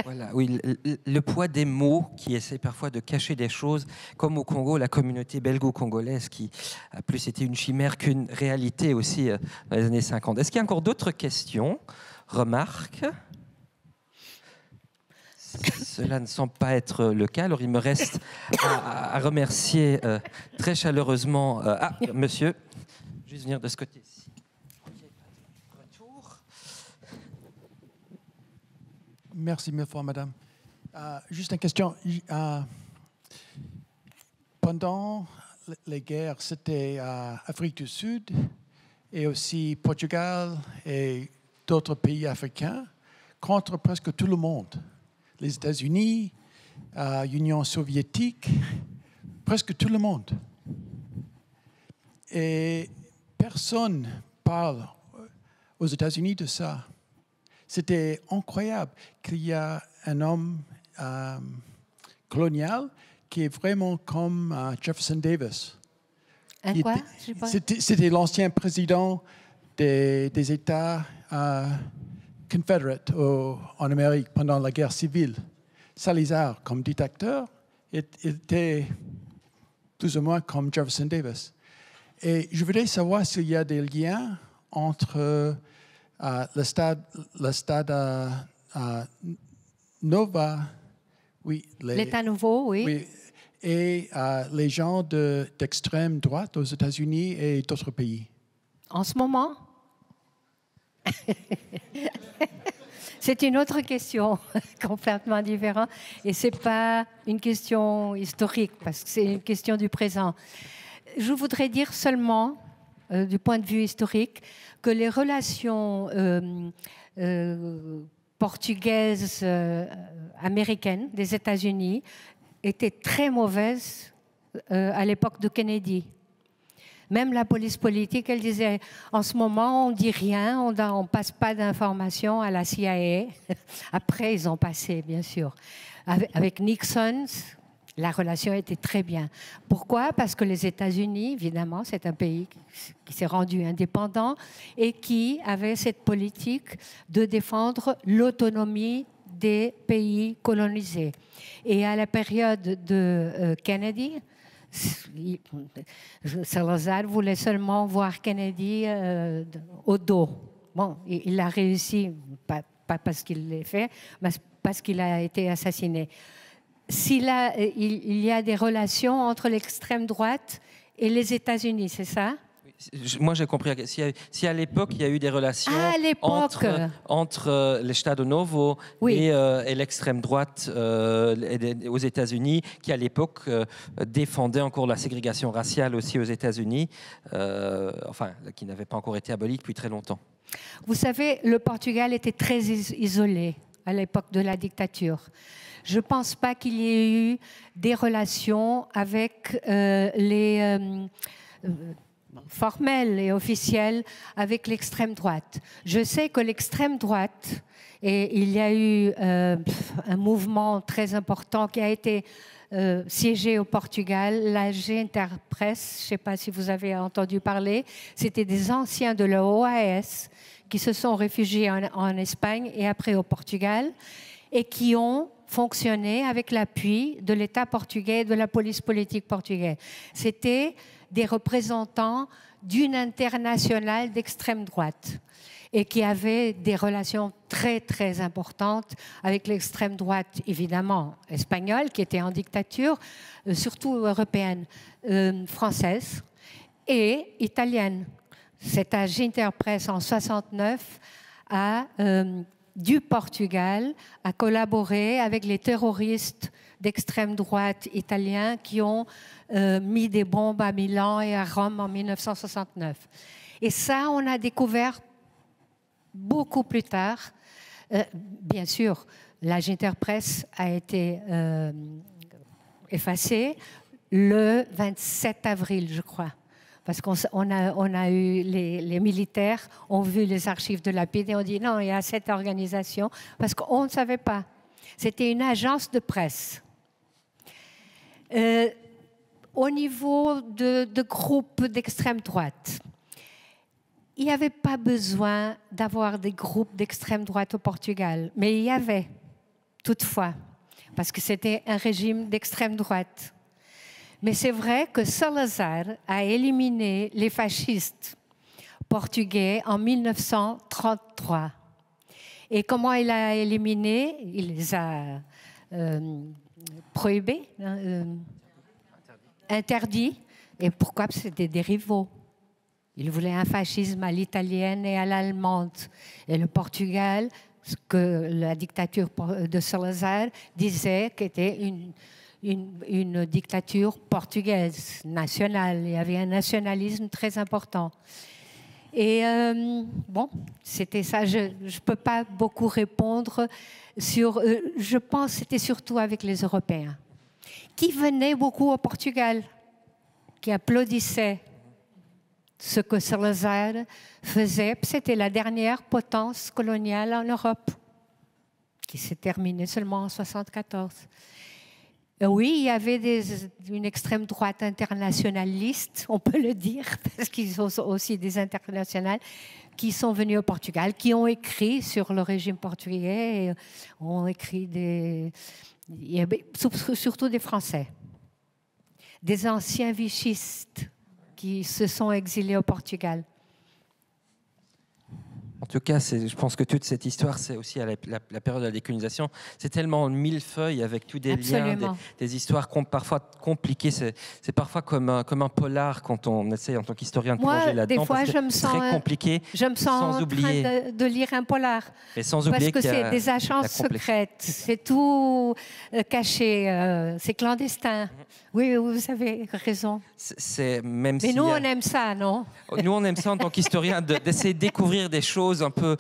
Voilà, oui, le poids des mots qui essaient parfois de cacher des choses, comme au Congo, la communauté belgo-congolaise qui a plus été une chimère qu'une réalité aussi dans les années 50. Est-ce qu'il y a encore d'autres questions, remarques? Cela ne semble pas être le cas. Alors il me reste à remercier très chaleureusement... monsieur, juste venir de ce côté-ci. Merci mille fois, madame. Juste une question. Pendant les guerres, c'était Afrique du Sud et aussi Portugal et d'autres pays africains contre presque tout le monde. Les États-Unis, l'Union soviétique, presque tout le monde. Et personne parle aux États-Unis de ça. C'était incroyable qu'il y a un homme colonial qui est vraiment comme Jefferson Davis. Quoi? C'était l'ancien président des États Confederate en Amérique pendant la guerre civile. Salazar, comme dictateur, était plus ou moins comme Jefferson Davis. Et je voudrais savoir s'il y a des liens entre le stade Nova, oui, l'État nouveau, oui, et les gens d'extrême droite aux États-Unis et d'autres pays. En ce moment, c'est une autre question complètement différente, et c'est pas une question historique parce que c'est une question du présent. Je voudrais dire seulement, du point de vue historique, que les relations portugaises, américaines, des États-Unis, étaient très mauvaises à l'époque de Kennedy. Même la police politique, elle disait, en ce moment, on ne dit rien, on ne passe pas d'informations à la CIA. Après, ils ont passé, bien sûr. Avec Nixon, la relation était très bien. Pourquoi? Parce que les États-Unis, évidemment, c'est un pays qui s'est rendu indépendant et qui avait cette politique de défendre l'autonomie des pays colonisés. Et à la période de Kennedy, Salazar voulait seulement voir Kennedy au dos. Bon, il a réussi, pas parce qu'il l'a fait, mais parce qu'il a été assassiné. Il y a des relations entre l'extrême droite et les États-Unis, c'est ça? Moi, j'ai compris. Si à l'époque, il y a eu des relations entre l'Estado Novo et l'extrême droite aux États-Unis, qui à l'époque défendait encore la ségrégation raciale aussi aux États-Unis, qui n'avait pas encore été abolie depuis très longtemps. Vous savez, le Portugal était très isolé à l'époque de la dictature. Je ne pense pas qu'il y ait eu des relations avec formelle et officielle avec l'extrême droite. Je sais que l'extrême droite, et il y a eu un mouvement très important qui a été siégé au Portugal, la Ginterpress, je ne sais pas si vous avez entendu parler, c'était des anciens de l'OAS qui se sont réfugiés en Espagne et après au Portugal et qui ont fonctionné avec l'appui de l'État portugais et de la police politique portugaise. C'était des représentants d'une internationale d'extrême droite et qui avaient des relations très, très importantes avec l'extrême droite, évidemment, espagnole, qui était en dictature, surtout européenne, française et italienne. Cette Ginterpress, en 1969, du Portugal a collaboré avec les terroristes d'extrême droite italiens qui ont mis des bombes à Milan et à Rome en 1969. Et ça, on a découvert beaucoup plus tard. Bien sûr, la Ginterpress a été effacée le 27 avril, je crois. Parce qu'on a eu, les militaires ont vu les archives de la PID et ont dit non, il y a cette organisation, parce qu'on ne savait pas. C'était une agence de presse. Au niveau de groupes d'extrême droite, il n'y avait pas besoin d'avoir des groupes d'extrême droite au Portugal, mais il y avait, toutefois, parce que c'était un régime d'extrême droite. Mais c'est vrai que Salazar a éliminé les fascistes portugais en 1933. Et comment il a éliminé? Il les a prohibés, interdits. Et pourquoi? Parce que c'était des rivaux. Il voulait un fascisme à l'italienne et à l'allemande. Et le Portugal, ce que la dictature de Salazar disait qu'était une dictature portugaise, nationale. Il y avait un nationalisme très important. Et bon, c'était ça. Je ne peux pas beaucoup répondre sur... je pense que c'était surtout avec les Européens, qui venaient beaucoup au Portugal, qui applaudissaient ce que Salazar faisait. C'était la dernière potence coloniale en Europe, qui s'est terminée seulement en 1974. Oui, il y avait une extrême droite internationaliste, on peut le dire, parce qu'ils sont aussi des internationales, qui sont venus au Portugal, qui ont écrit sur le régime portugais, et ont écrit il y avait surtout des Français, des anciens vichistes qui se sont exilés au Portugal. En tout cas, je pense que toute cette histoire, c'est aussi à la période de la décolonisation. C'est tellement millefeuille avec tous des liens, des histoires parfois compliquées. C'est parfois comme un polar quand on essaie en tant qu'historien de plonger là-dedans. Des fois, je me sens très compliqué. Je me sens en train de lire un polar. Et sans oublier parce que c'est des agences secrètes. C'est tout caché. C'est clandestin. Oui, vous avez raison. Mais nous, on aime ça, non? Nous, on aime ça en tant qu'historien, d'essayer de découvrir des choses un peu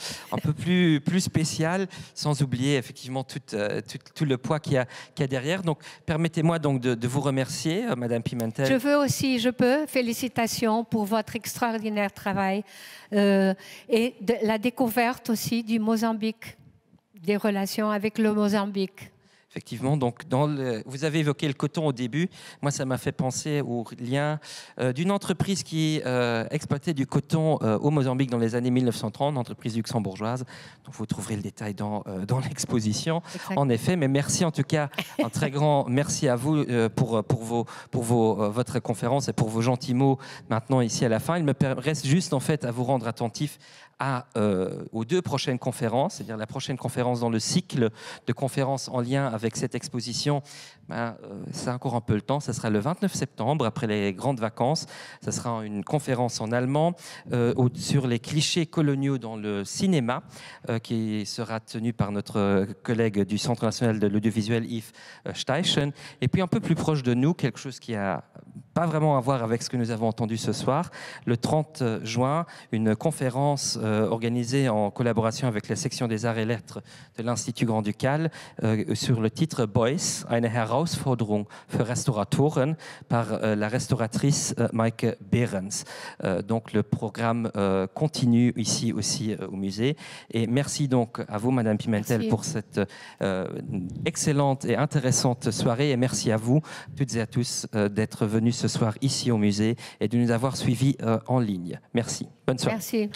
plus spéciales, sans oublier effectivement tout le poids qu'il y a derrière. Donc, permettez-moi donc de vous remercier, Madame Pimentel. Je peux. Félicitations pour votre extraordinaire travail et la découverte aussi du Mozambique, des relations avec le Mozambique. Effectivement, donc vous avez évoqué le coton au début. Moi, ça m'a fait penser au lien d'une entreprise qui exploitait du coton au Mozambique dans les années 1930, une entreprise luxembourgeoise. Donc, vous trouverez le détail dans l'exposition. En effet, mais merci en tout cas, un très grand merci à vous pour votre conférence et pour vos gentils mots maintenant ici à la fin. Il me reste juste en fait à vous rendre attentif aux deux prochaines conférences, c'est-à-dire la prochaine conférence dans le cycle de conférences en lien avec cette exposition. C'est encore un peu le temps, ça sera le 29 septembre, après les grandes vacances. Ça sera une conférence en allemand sur les clichés coloniaux dans le cinéma, qui sera tenue par notre collègue du Centre national de l'audiovisuel, Yves Steichen. Et puis un peu plus proche de nous, quelque chose qui a pas vraiment à voir avec ce que nous avons entendu ce soir. Le 30 juin, une conférence organisée en collaboration avec la section des arts et lettres de l'Institut Grand-Ducal sur le titre Beuys, eine Herausforderung für Restauratoren par la restauratrice Maike Behrens. Donc le programme continue ici aussi au musée. Et merci donc à vous, Madame Pimentel, pour cette excellente et intéressante soirée. Et merci à vous, toutes et à tous, d'être venus ce soir ici au musée et de nous avoir suivis en ligne. Merci. Bonne soirée. Merci.